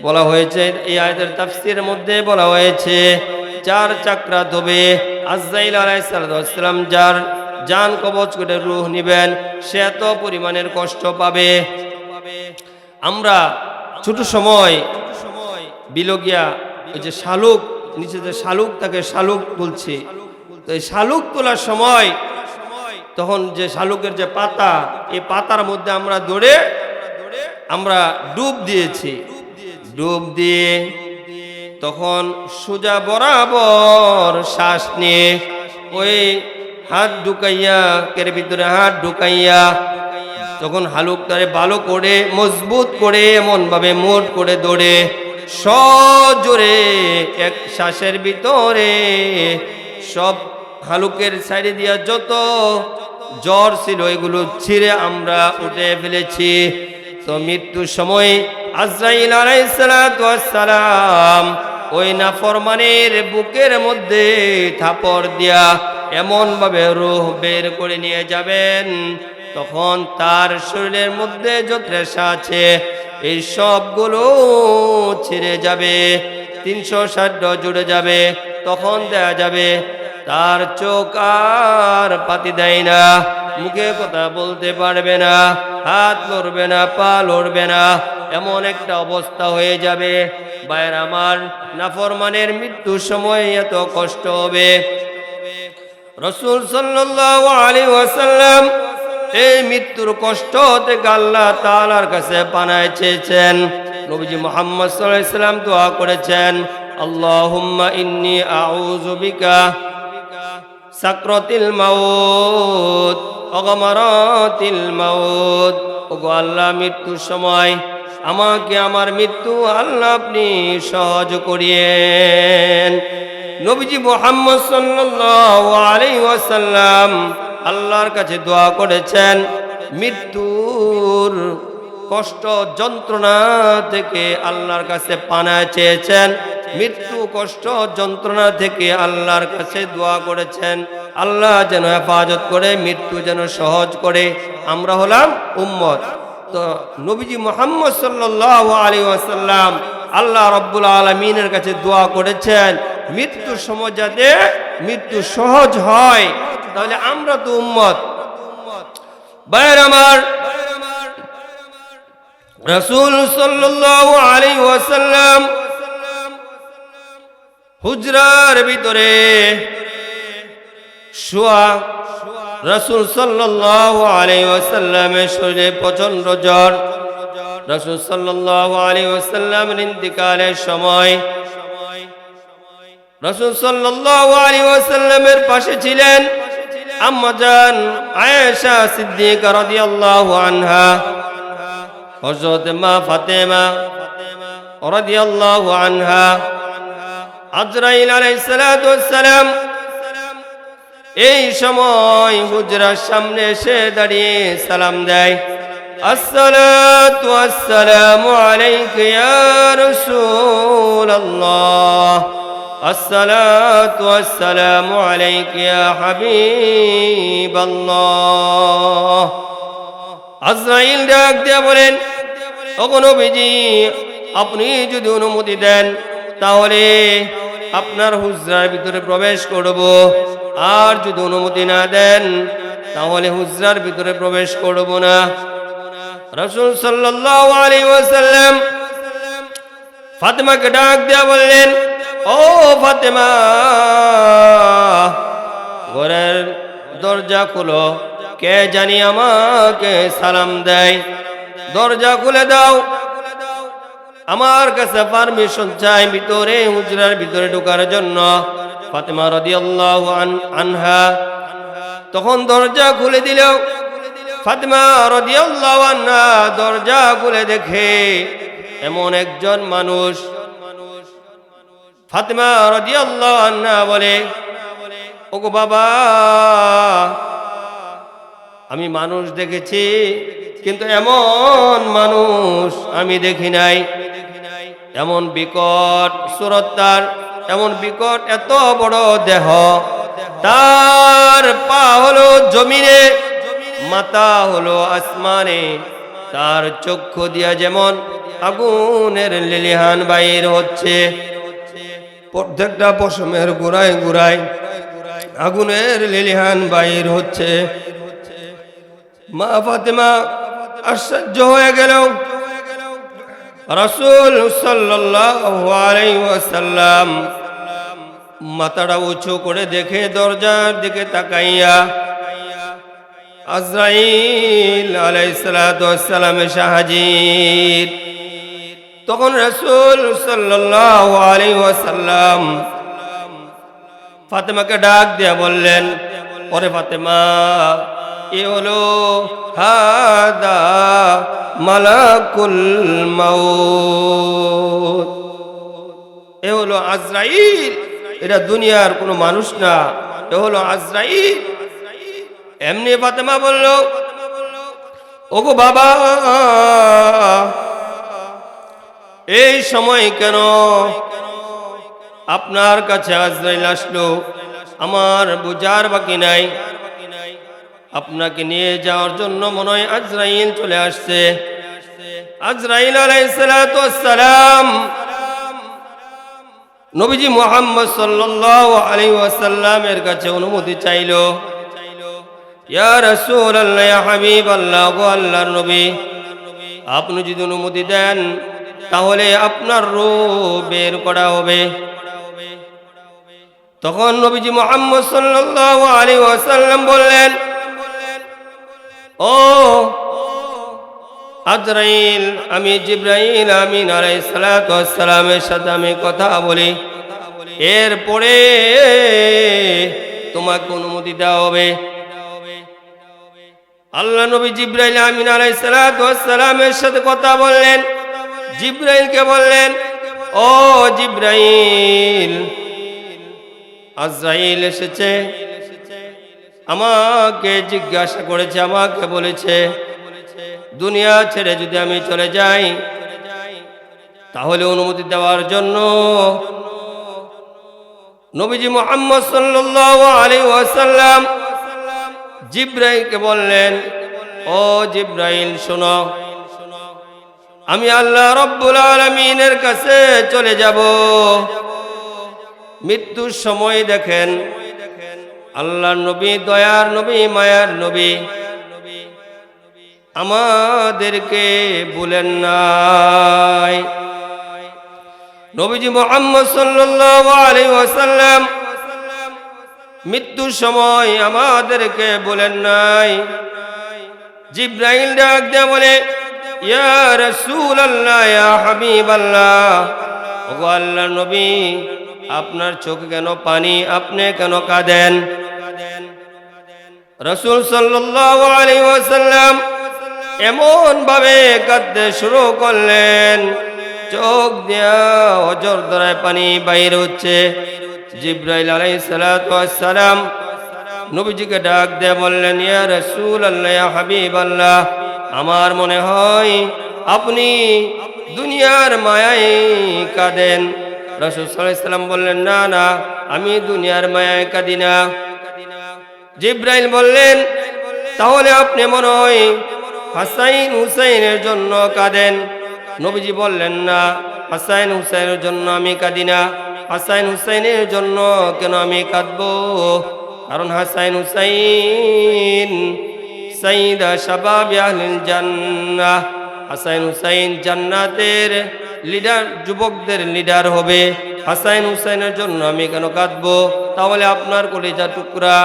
বলা হয়েছে, এই আয়াতের তাফসীরের মধ্যে বলা হয়েছে, যার চাকরা ধোবে আজরাইল আলাইহিস সালাম যার জান কবজ করে রূহ নিবেন, সে এত পরিমাণের কষ্ট পাবে। আমরা ছোট সময় বিলগিয়া ওই যে শালুক, নিচে যে শালুক তাকে শালুক বলছে, তো এই শালুক তোলার সময় তখন যে শালুকের যে পাতা, এই পাতার মধ্যে আমরা দৌড়ে আমরা ডুব দিয়েছি, ডুব দিয়ে তখন সোজা বরাবর শ্বাস নিয়ে ওই হাত ঢুকাইয়া কের ভিতরে হাত ঢুকাইয়া তখন হালুকটারে ভালো করে মজবুত করে এমন ভাবে মোট করে দৌড়ে সজোরে এক শ্বাসের ভিতরে সব হালুকের সাইডে দিয়া যত জ্বর ছিল এগুলো ছিঁড়ে আমরা উঠে ফেলেছি। তো মৃত্যুর সময় আজরাইল আলাইহিস সালাতু ওয়াস সালাম ওই নাফরমানের বুকের মধ্যে থাপড় দিয়া এমন ভাবে রূহ বের করে নিয়ে যাবেন, তখন তার শরীরের মধ্যে যত রেশা আছে এই সবগুলো ছিঁড়ে যাবে, 360 জুড়ে যাবে। তখন দেখা যাবে তার চোখ আর পাতি দেয় না, মুখে কথা বলতে পারবে না, হাত লড়বে না, পা লড়বে না, এমন একটা অবস্থা হয়ে যাবে। ভাইয়ের আমার, নাফরমানের মৃত্যুর সময় এত কষ্ট হবে। রাসূল সাল্লাল্লাহু আলাইহি ওয়াসাল্লাম এই মৃত্যুর কষ্ট থেকে আল্লাহ তাআলার কাছে পানাহ চেয়েছেন। নবীজি মুহাম্মদ সাল্লাল্লাহু আলাইহি ওয়াসাল্লাম দোয়া করেছেন, আল্লাহুম্মা ইন্নী আউযু বিকা সাকরাতিল মাউত ওয়া গামারাতিল মাউত। ওগো আল্লাহ, মৃত্যুর সময় আমাকে আমার মৃত্যু আল্লাহ আপনি সহজ করিয়েন। নবীজি মুহাম্মদ সাল্লাল্লাহু আলাইহি ওয়াসাল্লাম আল্লাহর কাছে দোয়া করেছেন, মৃত্যুর কষ্ট যন্ত্রণা থেকে আল্লাহর কাছে পানাহ চেয়েছেন, মৃত্যু কষ্ট যন্ত্রণা থেকে আল্লাহর কাছে দোয়া করেছেন, আল্লাহ যেন হেফাজত করে, মৃত্যু যেন সহজ করে। আমরা হলাম উম্মত। তো নবীজি মুহাম্মদ সাল্লাল্লাহু আলাইহি ওয়াসাল্লাম আল্লাহ রাব্বুল আলামিনের কাছে দোয়া করেছেন, মৃত্যুর সময় যাতে মৃত্যু সহজ হয়। তাহলে আমরা তো উম্মত। ভাইয়ের আমার, রাসূল সাল্লাল্লাহু আলাইহি ওয়াসাল্লাম হুজরার ভিতরে শোয়া। রাসূল সাল্লাল্লাহু আলাইহি ওয়াসাল্লামের শরীরে প্রচন্ড জ্বর। রাসূল সাল্লাল্লাহু আলাইহি ওয়াসাল্লামের ইন্তিকালের সময় রাসূল সাল্লাল্লাহু আলাইহি ওয়াসাল্লামের পাশে ছিলেন আম্মা জান আয়েশা সিদ্দিকা রাদিয়াল্লাহু আনহা, হযরত মা ফাতেমা রাদিয়াল্লাহু আনহা। আজরাইল আলাইহিস সালাতু ওয়াস সালাম এই সময় হুজরার সামনে এসে দাঁড়িয়ে সালাম দেয়, আসসালাতু ওয়াসসালামু আলাইকা ইয়া রাসূলুল্লাহ, আসসালাতু ওয়াসসালামু আলাইকা ইয়া হাবিবাল্লাহ। আজরাইল ডাক দিয়ে বলেন, ওগো নবীজি, আপনি যদি অনুমতি দেন তাহলে আপনার হুজরার ভিতরে প্রবেশ করব, আর যদি অনুমতি না দেন তাহলে হুজরার ভিতরে প্রবেশ করব না। রাসূল সাল্লাল্লাহু আলাইহি ওয়াসাল্লাম ফাতেমাকে ডাক দিয়ে বললেন, ও ফাতেমা, ঘরের দরজা খুলো, কে জানি আমাকে সালাম দেয়, দরজা খুলে দাও, আমার কাছে পারমিশন চাই ভিতরে হুজরার ভিতরে ঢোকার জন্য। ফাতেমা রাদিয়াল্লাহু আনহা তখন দরজা খুলে দিল। ফাতেমা রাদিয়াল্লাহু আনহা দরজা খুলে দেখে এমন একজন মানুষ। ফাতেমা রাদিয়াল্লাহু আনহা বলে, ওগো বাবা, আমি মানুষ দেখেছি কিন্তু এমন মানুষ আমি দেখি নাই। এমন বিকট সুরত তার, এমন বিকট এত বড় দেহ, তার পা হলো জমিনে, মাথা হলো আসমানে, তার চক্ষু দিয়া যেমন আগুনের লিলিহান বাইর হচ্ছে, প্রত্যেকটা পশমের গোড়ায় গোড়ায় আগুনের লিলিহান বাইর হচ্ছে। মা ফাতেমা আশ্চর্য হয়ে গেল। রাসূল সাল্লাল্লাহু আলাইহি ওয়াসাল্লাম মাথাটা উঁচু করে দেখে দরজার দিকে তাকাইয়া আজরাইল আলাইহিস সালাতু ওয়াস সালাম এসে হাজির। তখন রাসূল সাল্লাল্লাহু আলাইহি ওয়াসাল্লাম ফাতেমাকে ডাক দিয়ে বললেন, ওরে ফাতেমা, এ হলো হাদা মালাকুল মাউত, এ হলো আজরাইল, এটা দুনিয়ার কোনো মানুষ না, এ হলো আজরাইল। এমনি ফাতেমা বলল, ওগো বাবা, এই সময় কেন আপনার কাছে আজরাইল আসলো? আমার বুঝার বাকি নাই, আপনাকে নিয়ে যাওয়ার জন্য মনে হয় আজরাইল চলে আসছে। আজরাইল আলাইহিস সালাতু ওয়াস সালাম নবীজি মুহাম্মদ সাল্লাল্লাহু আলাইহি ওয়াসাল্লামের কাছে অনুমতি চাইল। ইয়া রাসূলুল্লাহ, ইয়া হাবিবাল্লাহ, গো আল্লাহর নবী, আপনি যদি অনুমতি দেন তাহলে আপনার রূহ বের করা হবে। তখন নবীজি মুহাম্মদ সাল্লাল্লাহু আলাইহি ওয়াসাল্লাম বললেন, ও আজরাইল, আমি জিবরাইল আমিন আলাইহিস সালাতু ওয়াস সালামের সাথে আমি কথা বলি, এরপরে তোমাকে অনুমতি দেওয়া হবে। আল্লাহ নবী জিবরাইল আমিন আলাইহিস সালাতু ওয়াস সালামের সাথে কথা বললেন। জিবরাইলকে বললেন, ও জিবরাইল, আজরাইল এসেছে, আমাকে জিজ্ঞাসা করেছে, আমাকে বলেছে দুনিয়া ছেড়ে যদি আমি চলে যাই তাহলে অনুমতি দেওয়ার জন্য। নবীজি মুহাম্মদ সাল্লাল্লাহু আলাইহি ওয়াসাল্লাম জিবরাইলকে বললেন, ও জিবরাইল শোনো, আমি আল্লাহ রাব্বুল আলামিনের কাছে চলে যাব। মৃত্যুর সময় দেখেন আল্লাহর নবী, দয়ার নবী, মায়ার নবী আমাদেরকে বলেন নাই। নবীজি মুহাম্মদ সাল্লাল্লাহু আলাইহি ওয়াসাল্লাম মৃত্যুর সময় আমাদেরকে বলেন নাই। জিবরাইল ডাক দিয়ে বলে, ইয়া রাসূলুল্লাহ, ইয়া হাবিবাল্লাহ, ওগো আল্লাহর নবী, আপনার চোখে কেন পানি, আপনি কেন কাঁদেন? রাসূল সাল্লাল্লাহু আলাইহি ওয়াসাল্লাম এমন ভাবে কাঁদতে শুরু করলেন, চোখ দিয়া অজর ধরায় পানি বাইর হচ্ছে। জিবরাইল আলাইহিস সালাতু ওয়াস সালাম নবীজিকে ডাক দিয়ে বললেন, ইয়া রাসূলুল্লাহ, ইয়া হাবিবাল্লাহ, আমার মনে হয় আপনি দুনিয়ার মায়ায় কাঁদেন। রাসূল সাল্লাল্লাহু আলাইহি ওয়াসাল্লাম বললেন, না না, আমি দুনিয়ার মায়ায় কাঁদি না। জিবরাইল বললেন, তাহলে আপনি মনে হয় হাসাইন হুসাইনের জন্য কাঁদেন। নবীজি বললেন, না, হাসাইন হুসাইনের জন্য আমি কাঁদি না। হাসাইন হুসাইনের জন্য কেন আমি কাঁদবো? কারণ হাসাইন হুসাইন সাইয়্যিদা শাবাবি আহলিল জান্নাহ, হাসাইন হুসাইন জান্নাতের লিডার, যুবকদের লিডার হবে। হাসাইন হুসাইনের জন্য আমি কেন কাঁদবো? তাহলে আপনার কলিজা টুকরা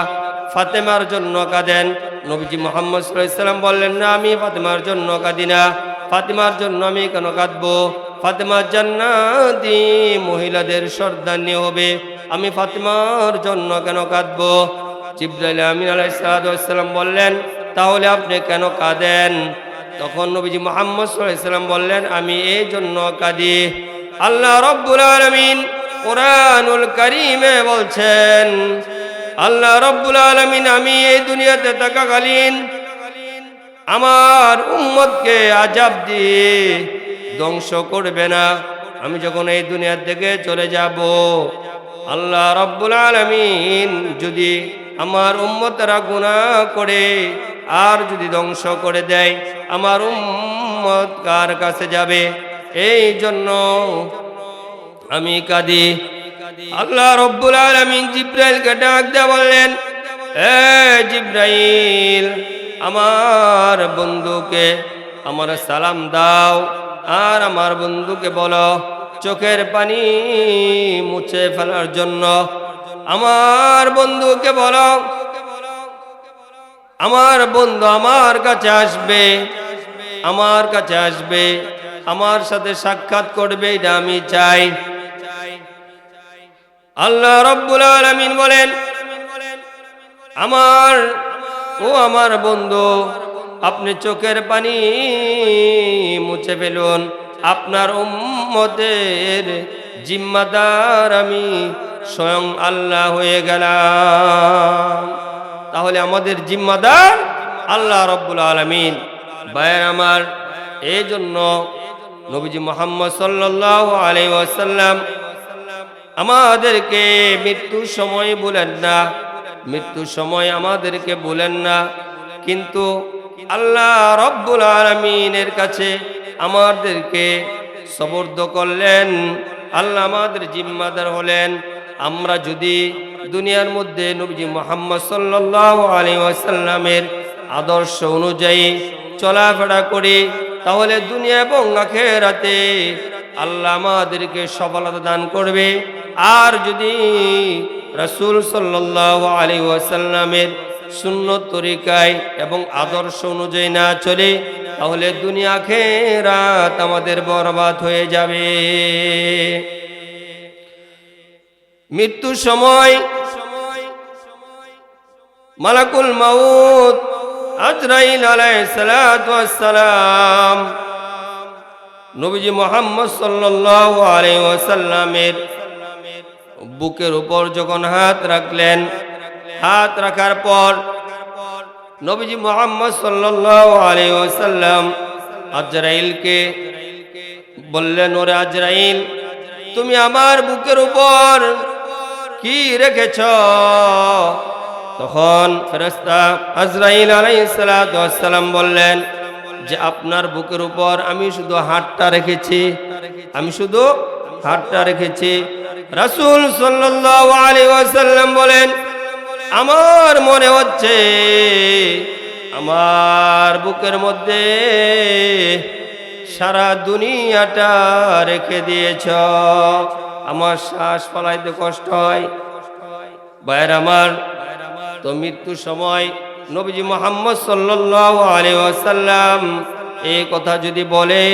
ফাতেমার জন্য কাঁদেন। নবীজি মুহাম্মদ সাল্লাল্লাহু আলাইহি ওয়াসাল্লাম বললেন, না, আমি ফাতেমার জন্য কাঁদি না। ফাতেমার জন্য আমি কেন কাঁদবো? ফাতেমা জান্নাতি মহিলাদের সর্দারনী হবে, আমি ফাতেমার জন্য কেন কাঁদবো? জিবরাইল আমিন আলাইহিস সালাতু ওয়াস সালাম বললেন, তাহলে আপনি কেন কাঁদেন? তখন নবীজি মুহাম্মদ সাল্লাল্লাহু আলাইহি ওয়াসাল্লাম বললেন, আমি এই জন্য কাঁদি, আল্লাহ রাব্বুল আলামিন কুরআনুল কারীমে বলছেন, আল্লাহ রাব্বুল আলামিন আমি এই দুনিয়াতে থাকাকালীন আমার উম্মতকে আযাব দিয়ে ধ্বংস করবে না। আমি যখন এই দুনিয়া থেকে চলে যাব, আল্লাহ রাব্বুল আলামিন যদি আমার উম্মতরা গুনাহ করে আর যদি ধ্বংস করে দেয়, আমার উম্মত কার কাছে যাবে? এই জন্য আমি কাঁদি। আল্লাহ রাব্বুল আলামিন জিবরাইলকে ডাক দিয়ে বললেন, এ জিবরাইল, আমার বন্ধুকে আমার সালাম দাও, আর আমার বন্ধুকে বলো চোখের পানি মুছে ফেলার জন্য। আমার বন্ধুকে বলো, আমার বন্ধু আমার কাছে আসবে, আমার কাছে আসবে, আমার সাথে সাক্ষাৎ করবে, এটা আমি চাই। আল্লাহ রাব্বুল আলামিন বলেন, আমার বন্ধু, আপনি চোখের পানি মুছে ফেলুন, আপনার উম্মতের জিম্মাদার আমি স্বয়ং আল্লাহ হয়ে গেলাম। তাহলে আমাদের জিম্মাদার আল্লাহ রাব্বুল আলামিন। ভাইয়ের আমার, এই জন্য নবীজি মুহাম্মদ সাল্লাল্লাহু আলাইহি ওয়াসাল্লাম আমাদেরকে মৃত্যুর সময় বলেন না, মৃত্যুর সময় আমাদেরকে বলেন না, কিন্তু আল্লাহ রাব্বুল আলামিনের কাছে আমাদেরকে সবর্দ করলেন। আল্লাহ আমাদের জিম্মাদার হলেন। আমরা যদি দুনিয়ার মধ্যে নবীজি মুহাম্মদ সাল্লাল্লাহু আলাইহি ওয়াসাল্লামের আদর্শ অনুযায়ী চলাফেরা করি, তাহলে দুনিয়া এবং আখিরাতে আল্লাহ আমাদেরকে সফলতা দান করবে। আর যদি রাসূল সাল্লাল্লাহু আলাইহি ওয়াসাল্লামের সুন্নত তরিকায় এবং আদর্শ অনুযায়ী না চলে, তাহলে দুনিয়া আখিরাত আমাদের বরবাদ হয়ে যাবে। মৃত্যুর সময় মালাকুল মাউত আজরাইল আলাইহিস সালাতু ওয়াস সালাম নবীজি মুহাম্মদ সাল্লাল্লাহু আলাইহি ওয়াসাল্লামের বুকের উপর যখন হাত রাখলেন, হাত রাখার পর নবীজি মুহাম্মদ সাল্লাল্লাহু আলাইহি ওয়াসাল্লাম আজরাইলকে বললেন, ওরে আজরাইল, তুমি আমার বুকের উপর কি রেখেছ? তখন ফেরেশতা আজরাইল আলাইহিস সালাতু ওয়াস সালাম বললেন যে আপনার বুকের উপর আমি শুধু হাতটা রেখেছি, আমি শুধু হাতটা রেখেছি। রাসূল সাল্লাল্লাহু আলাইহি ওয়াসাল্লাম বলেন, আমার মনে হচ্ছে আমার বুকের মধ্যে সারা দুনিয়াটা রেখে দিয়েছ, আমার শ্বাস ফলাইতে কষ্ট হয়। ভাইয়ের আমার, তো মৃত্যুর সময় নবীজি মুহাম্মদ সাল্লাল্লাহু আলাইহি ওয়াসাল্লাম এই কথা যদি বলে,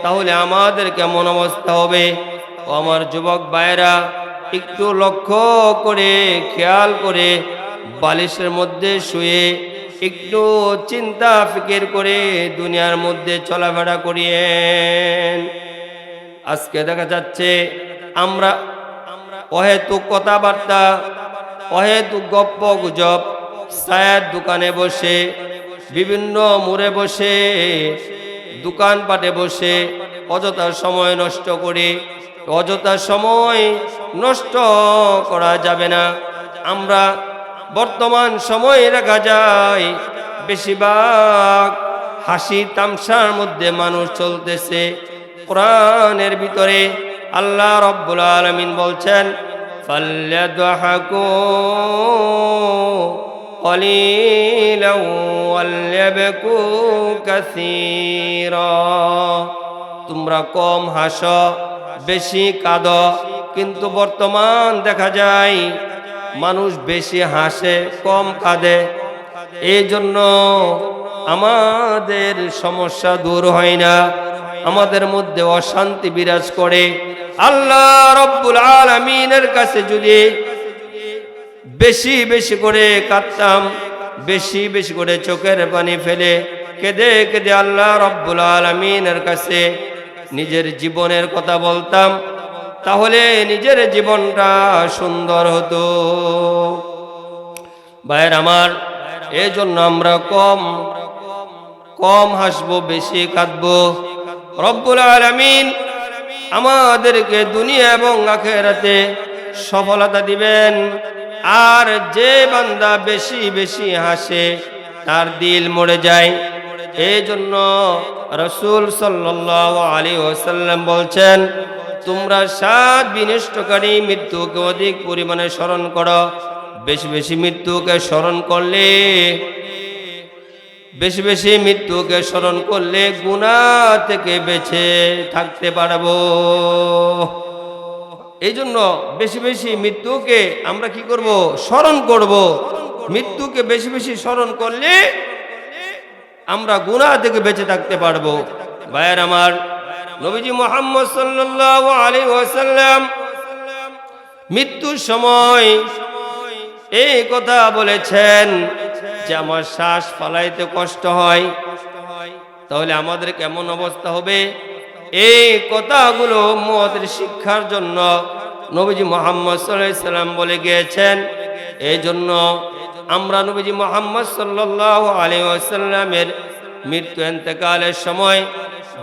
তাহলে আমাদের কেমন অবস্থা হবে? ও আমার যুবক ভাইরা, একটু লক্ষ্য করে খেয়াল করে বালিশের মধ্যে শুয়ে একটু চিন্তা ফিকির করে দুনিয়ার মধ্যে চলাফেরা করিয়েন। আজকে দেখা যাচ্ছে আমরা অহেতুক কথাবার্তা, অহেতুক গপ্প গুজব, চায়ের দোকানে বসে, বিভিন্ন মোড়ে বসে, দোকানপাটে বসে অযথা সময় নষ্ট করে, অযথা সময় নষ্ট করা যাবে না। আমরা বর্তমান সময়ে দেখা যায় বেশিরভাগ হাসি তামসার মধ্যে মানুষ চলতেছে। কোরআনের ভিতরে আল্লাহ রাব্বুল আলামিন বলছেন, ফালয়াদহাকু কলিলাও ওয়ালয়াবকু কাসীরা। তোমরা কম হাসো, বেশি কাঁদো। কিন্তু বর্তমান দেখা যায় মানুষ বেশি হাসে, কম কাঁদে। এই জন্য আমাদের সমস্যা দূর হয় না, আমাদের মধ্যে অশান্তি বিরাজ করে। আল্লাহ রাব্বুল আলামিনের কাছে যদি বেশি বেশি করে কাঁদতাম, বেশি বেশি করে চোখের পানি ফেলে কেঁদে কেঁদে আল্লাহ রাব্বুল আলামিনের কাছে নিজের জীবনের কথা বলতাম, তাহলে নিজের জীবনটা সুন্দর হতো। ভাইয়ের আমার, এই জন্য আমরা কম হাসবো, বেশি কাঁদবো। রব্বুল আলামিন আমাদেরকে দুনিয়া এবং আখিরাতে সফলতা দিবেন। আর যে বান্দা বেশি বেশি হাসে তার দিল মরে যায়। এই জন্য রাসূল সাল্লাল্লাহু আলাইহি ওয়াসাল্লাম বলছেন, তোমরা 7 বিনষ্টকারী মৃত্যুকে অধিক পরিমাণে স্মরণ করো। বেশি বেশি মৃত্যুকে স্মরণ করলে, বেশি বেশি মৃত্যুকে স্মরণ করলে গুনাহ থেকে বেঁচে থাকতে পারবো। এই জন্য বেশি বেশি মৃত্যুকে আমরা কি করব? স্মরণ করব। মৃত্যুকে বেশি বেশি স্মরণ করলে আমরা গুনাহ থেকে বেঁচে থাকতে পারবো। ভাইয়ের আমার, নবীজি মুহাম্মদ সাল্লাল্লাহু আলাইহি ওয়াসাল্লাম মৃত্যুর সময় এই কথা বলেছেন যে আমার শ্বাস ফলাইতে কষ্ট হয়। তাহলে আমাদের কেমন অবস্থা হবে? এই কথাগুলো মুমিনদের শিক্ষার জন্য নবীজি মুহাম্মদ সাল্লাল্লাহু আলাইহি ওয়াসাল্লাম বলে গিয়েছেন। এই জন্য আমরা নবীজি মুহাম্মদ সাল্লাল্লাহু আলাইহি ওয়াসাল্লামের মৃত্যু ইন্তেকালের সময়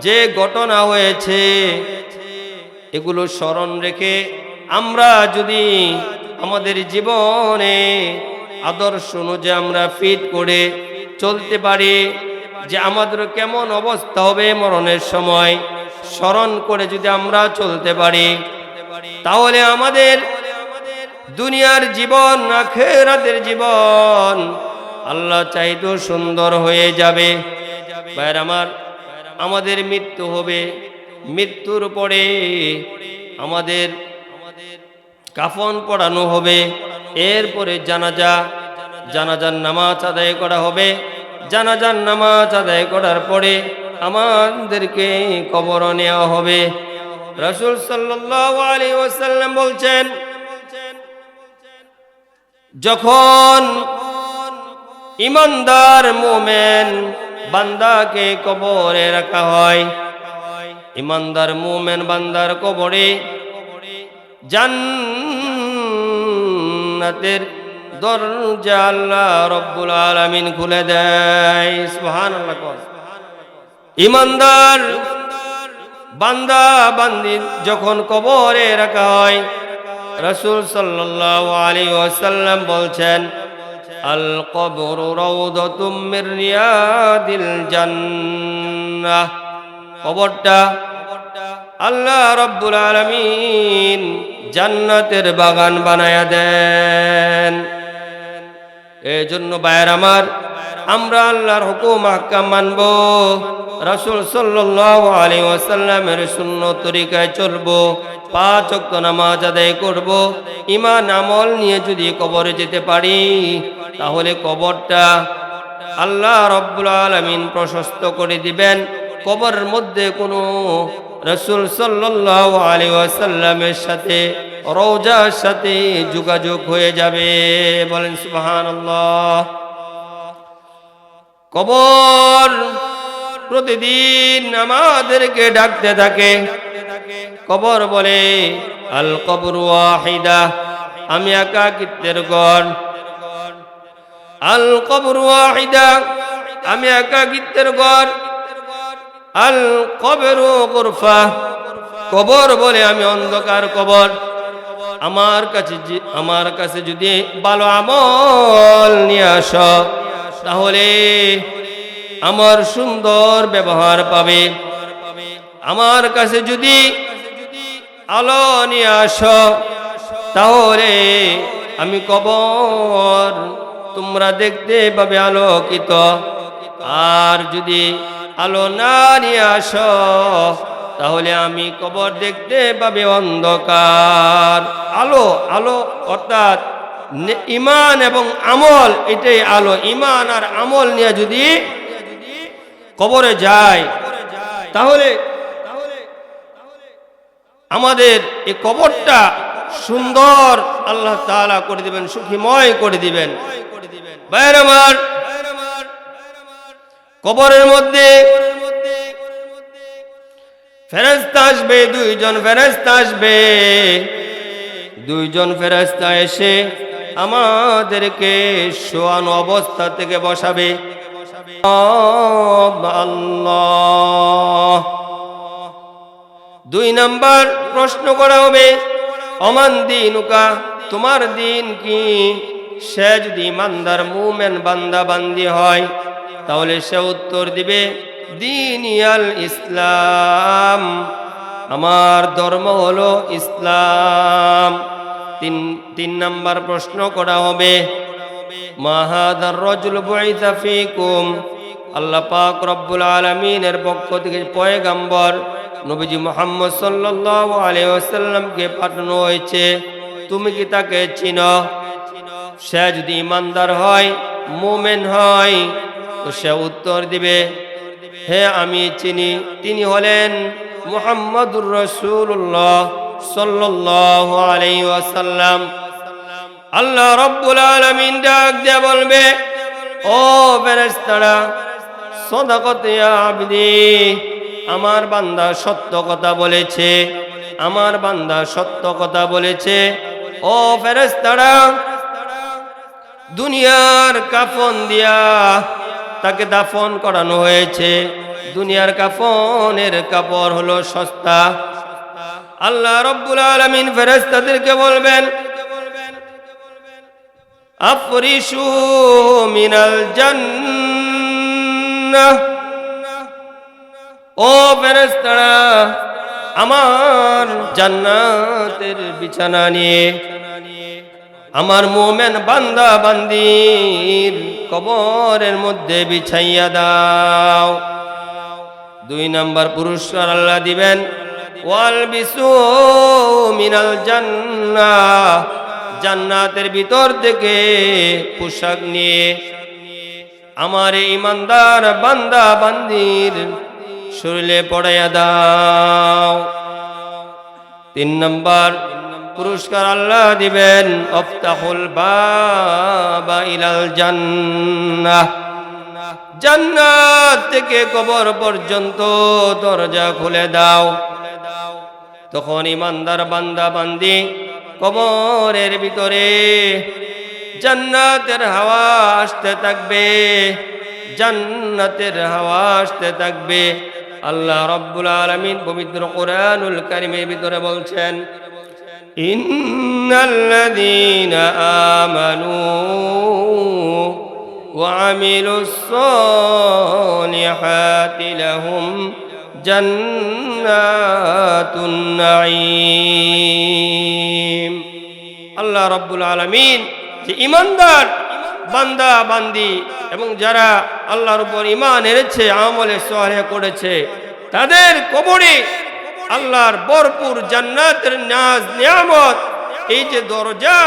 যে ঘটনা হয়েছে এগুলো স্মরণ রেখে আমরা যদি আমাদের জীবনে আদর্শ অনুযায়ী আমরা ফিট করে চলতে পারি, যে আমাদের কেমন অবস্থা হবে মরণের সময়, স্মরণ করে যদি আমরা চলতে পারি, তাহলে আমাদের দুনিয়ার জীবন, আখিরাতের জীবন আল্লাহ চাইতো সুন্দর হয়ে যাবে। ভাইয়ের আমার, আমাদের মৃত্যু হবে, মৃত্যুর পরে আমাদের কাফন পরানো হবে, এরপরে জানাজার নামাজ আদায় করা হবে। জানাজার নামাজ আদায় করার পরে আমাদেরকে কবর নেওয়া হবে। রাসূল সাল্লাল্লাহু আলাইহি ওয়াসাল্লাম বলছেন, যখন ইমানদার মুমিন বান্দাকে কবরে রাখা হয়, ইমানদার মুমিন বান্দার কবরে জান্নাতের দরজা আল্লাহ রব্বুল আলামিন খুলে দেয়। সুবহানাল্লাহ। ইমানদার বান্দা বান্দি যখন কবরে রাখা হয়, রাসূল সাল্লাল্লাহু আলাইহি ওয়াসাল্লাম বলছেন, আল কবরু রাউদাতুম মির রিয়াদিল জান্নাহ। কবরটা আল্লাহ রব্বুল আলামিন জান্নাতের বাগান বানায়া দেন। এই জন্য ভাইয়ের আমার, আমরা আল্লাহর হুকুম আহকাম মানব, রাসূল সাল্লাল্লাহু আলাইহি ওয়াসাল্লামের সুন্নত তরিকায় চলব, 5 ওয়াক্ত নামাজ আদায় করব। ঈমান আমল নিয়ে যদি কবরে যেতে পারি, তাহলে কবরটা আল্লাহ রব্বুল আলামিন প্রশস্ত করে দিবেন। কবরের মধ্যে কোনো রাসূল সাল্লাল্লাহু আলাইহি ওয়াসাল্লামের সাথে, রওজার সাথে যোগাযোগ হয়ে যাবে। বলেন সুবহানাল্লাহ। কবর প্রতিদিন আমাদেরকে ডাকতে থাকে। কবর বলে, আল কবরু ওয়াহিদা, আমি একাকিত্বের ঘর। আল কবরু ওয়াহিদা, আমি একাকিত্বের ঘর। আল কবরু গুরফা, কবর বলে আমি অন্ধকার কবর। আমার কাছে যদি ভালো আমল নিয়ে আসো, তাহলে আমার সুন্দর ব্যবহার পাবে। আমার কাছে যদি আলো নিয়ে আসো, তাহলে আমি কবর তোমরা দেখতে পাবে আলোকিত। আর যদি আলো না নিয়ে আসো, তাহলে আমি কবর দেখতে পাবে অন্ধকার। আলো আলো অর্থাৎ ঈমান এবং আমল, এটাই আলো। ঈমান আর আমল নিয়ে যদি কবরে যায়, তাহলে আমাদের এই কবরটা সুন্দর আল্লাহ তাআলা করে দিবেন, সুখীময় করে দিবেন। ভাইয়ের আমার, কবরের মধ্যে ফেরেশতা আসবে, 2 জন ফেরেশতা আসবে। 2 জন ফেরেশতা এসে আমাদেরকে শোয়ানো অবস্থা থেকে বসাবে। আল্লাহ। 2 নাম্বার প্রশ্ন করা হবে, অমান দীনুকা, তোমার দিন কি? সে যদি ইমানদার মুমিন বান্দা বান্দি হয়, তাহলে সে উত্তর দিবে, দীনিয়াল ইসলাম, আমার ধর্ম হলো ইসলাম। 3 নাম্বার প্রশ্ন করা হবে, মা হাদার রাজুল বুইসা ফীকুম, আল্লাহ পাক রব্বুল আলামিনের পক্ষ থেকে পয়গম্বর নবীজি মুহাম্মদ সাল্লাল্লাহু আলাইহি ওয়াসাল্লামকে পাঠানো হয়েছে, তুমি কি তাকে চিনো? সে যদি ইমানদার হয়, মুমিন হয়, তো সে উত্তর দিবে, হে আমি চিনি, তিনি হলেন মুহাম্মদুর রাসূলুল্লাহ সাল্লাল্লাহু আলাইহি ওয়াসাল্লাম। আল্লাহ রাব্বুল আলামিন ডাক দিয়ে বলবে, ও ফেরেশতারা, সাদাকাত ইয়া আবদি, আমার বান্দা সত্য কথা বলেছে, আমার বান্দা সত্য কথা বলেছে। ও ফেরেশতারা, দুনিয়ার কাফন দিয়া তাকে দাফন করানো হয়েছে। দুনিয়ার কাফনের কাপড় হলো সস্তা। আল্লাহ রাব্বুল আলামিন ফেরেশতাদেরকে বলবেন, আফরিশু মিনাল জান্নাহ, ও ফেরেশতারা, আমার জান্নাতের বিছানা নিয়ে আমার মুমিন বান্দা বান্দির কবরের মধ্যে বিছাইয়া দাও। 2 নাম্বার পুরস্কার আল্লাহ দিবেন, ওয়াল বিসু মিনাল জান্নাহ, জান্নাতের ভিতর থেকে পোশাক নিয়ে আমার ইমানদার বান্দা বান্দির শরীরে পড়াইয়া দাও। 3 নম্বর পুরস্কার আল্লাহ দিবেন, আফতাহুল বাবা ইলাল জান্নাহ, জান্নাত থেকে কবর পর্যন্ত দরজা খুলে দাও। তখন ইমানদার বান্দা বান্দি কবরের ভিতরে জান্নাতের হাওয়া আসতে থাকবে, জান্নাতের হাওয়া আসতে থাকবে। আল্লাহ রাব্বুল আলামিন পবিত্র কোরআনুল কারীমের ভিতরে বলছেন, ইন্নাল্লাযীনা আমানু ওয়া আমিলুস সালিহাতি লাহুম জান্নাতুন নাঈম। আল্লাহ রাব্বুল আলামিন যে ইমানদার বান্দা বান্দি এবং যারা আল্লাহর উপর ঈমান এনেছে, আমলে সালেহ করেছে, তাদের কবরে আল্লাহর ভরপুর জান্নাতের নাজ নিয়ামত, এই যে দরজা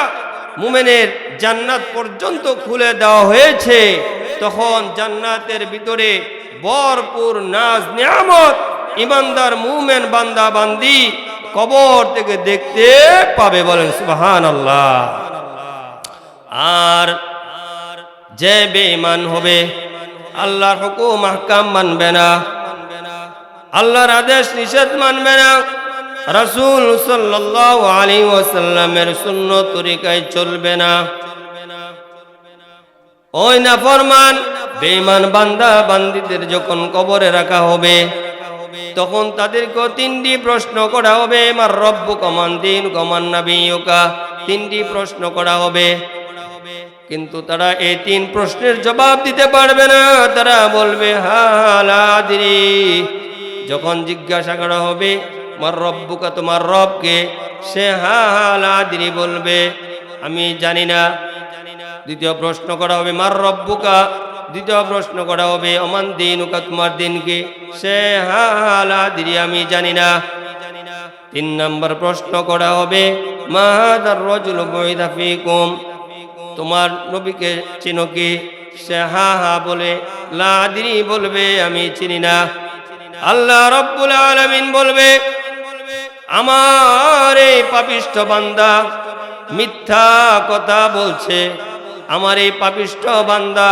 মুমিনের জান্নাত পর্যন্ত খুলে দেওয়া হয়েছে, তখন জান্নাতের ভিতরে ভরপুর নাজ নিয়ামত ইমানদার মুমিন বান্দা বান্দি কবর থেকে দেখতে পাবে। বলেন সুবহানাল্লাহ। আর যে বেঈমান হবে, আল্লাহর হুকুম আহকাম মানবে না, আল্লাহর আদেশ নিষেধ মানবে না, রাসূল সাল্লাল্লাহু আলাইহি ওয়াসাল্লামের সুন্নত তরিকায় চলবে না, ওই নাফরমান বেঈমান বান্দা বান্দীদের যখন কবরে রাখা হবে, তখন তাদেরকে 3টি প্রশ্ন করা হবে। মার রব্বুকা মান দীনুকা মান নাবিয়ুকা, 3টি প্রশ্ন করা হবে। কিন্তু তারা এই 3 প্রশ্নের জবাব দিতে পারবে না। তারা বলবে হা লা আদরি। যখন জিজ্ঞাসা করা হবে মার রব্বুকা, তোমার রবকে, সে হা লা আদরি বলবে, আমি জানি না। দ্বিতীয় প্রশ্ন করা হবে মার রব্বুকা, দ্বিতীয় প্রশ্ন করা হবে ওমান দীনুকা, তোমার দিন কি, সে হা লা আদরি, আমি জানি না। 3 নম্বর প্রশ্ন করা হবে মা হাদার রাজুলু বুইদা ফীকুম, তোমার নবীকে চিনো কি, সে হা হা বলে, লা আদরি বলবে, আমি চিনি না। আল্লাহ রাব্বুল আলামিন বলবে, আমার এই পাপিষ্ঠ বান্দা মিথ্যা কথা বলছে, আমার এই পাপিষ্ঠ বান্দা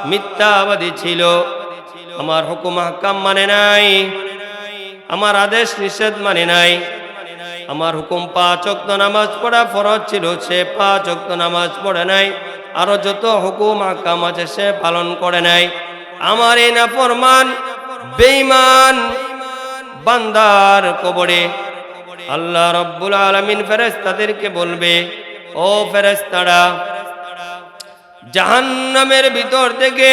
মিথ্যাবাদী ছিল, আমার হুকুম আহকাম মানে নাই, আমার আদেশ নিষেধ মানে নাই, আমার হুকুম 5 ওয়াক্ত নামাজ পড়া ফরজ ছিল, সে 5 ওয়াক্ত নামাজ পড়ে নাই, আরো যত হুকুম আহকাম আছে সে পালন করে নাই। আমার এই নাফরমান বেঈমান বান্দার কবরে আল্লাহ রাব্বুল আলামিন ফেরেশতাদেরকে বলবে, ও ফেরেশতারা, জাহান্নামের ভিতর থেকে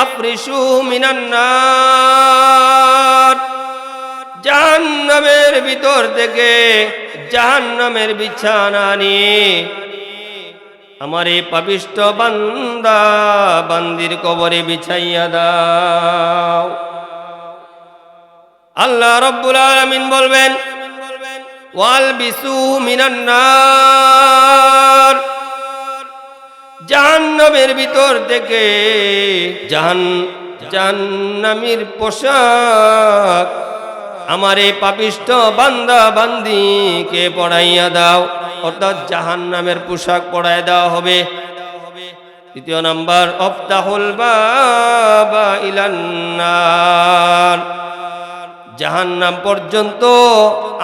আফরিশু মিনান নার, জাহান্নামের ভিতর থেকে জাহান্নামের বিছানা নিয়ে আমার এই পাপিষ্ঠ বান্দা বান্দির কবরে বিছাইয়া দাও। আল্লাহ রাব্বুল আলামিন বলবেন, ওয়ালবিসু মিনান নার, জাহান্নামের ভিতর থেকে জাহান্নামীর পোশাক আমার এই পাপিষ্ঠ বান্দা বান্দিকে পরাইয়া দাও, অর্থাৎ জাহান্নামের পোশাক পরাইয়া দেওয়া হবে। 3 নম্বর আফতাহুল বাবা ইলান নার, জাহান্নাম পর্যন্ত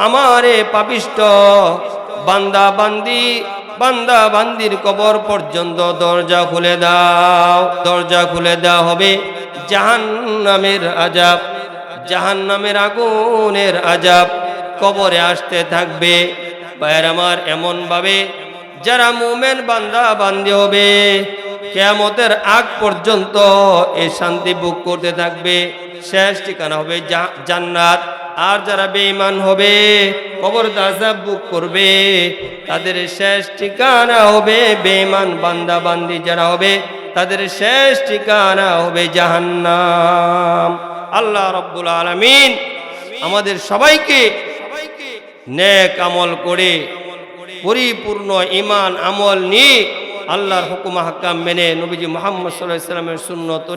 আমার এই পাপিষ্ঠ বান্দা বান্দির কবর পর্যন্ত দরজা খুলে দাও, দরজা খুলে দেওয়া হবে। জাহান্নামের আযাব, জাহান্নামের আগুনের আযাব কবরে আসতে থাকবে। ভাইয়ের আমার, এমন ভাবে যারা মুমিন বান্দা বান্দি হবে কিয়ামতের আগ পর্যন্ত এই শান্তি ভোগ করতে থাকবে। শেষ ঠিকানা হবে জান্নাত। আর যারা বেঈমান হবে, কবর আযাব ভোগ করবে, তাদের শেষ ঠিকানা হবে বেঈমান বান্দা বান্দি যারা হবে, তাদের শেষ ঠিকানা হবে জাহান্নাম। আল্লাহ রাব্বুল আলামিন আমাদের সবাইকে নেক আমল করে পরিপূর্ণ ঈমান আমল নিয়ে আল্লাহর হুকুম আহকাম মেনে নবীজি মুহাম্মদ সাল্লাল্লাহু আলাইহি ওয়াসাল্লামের সুন্নত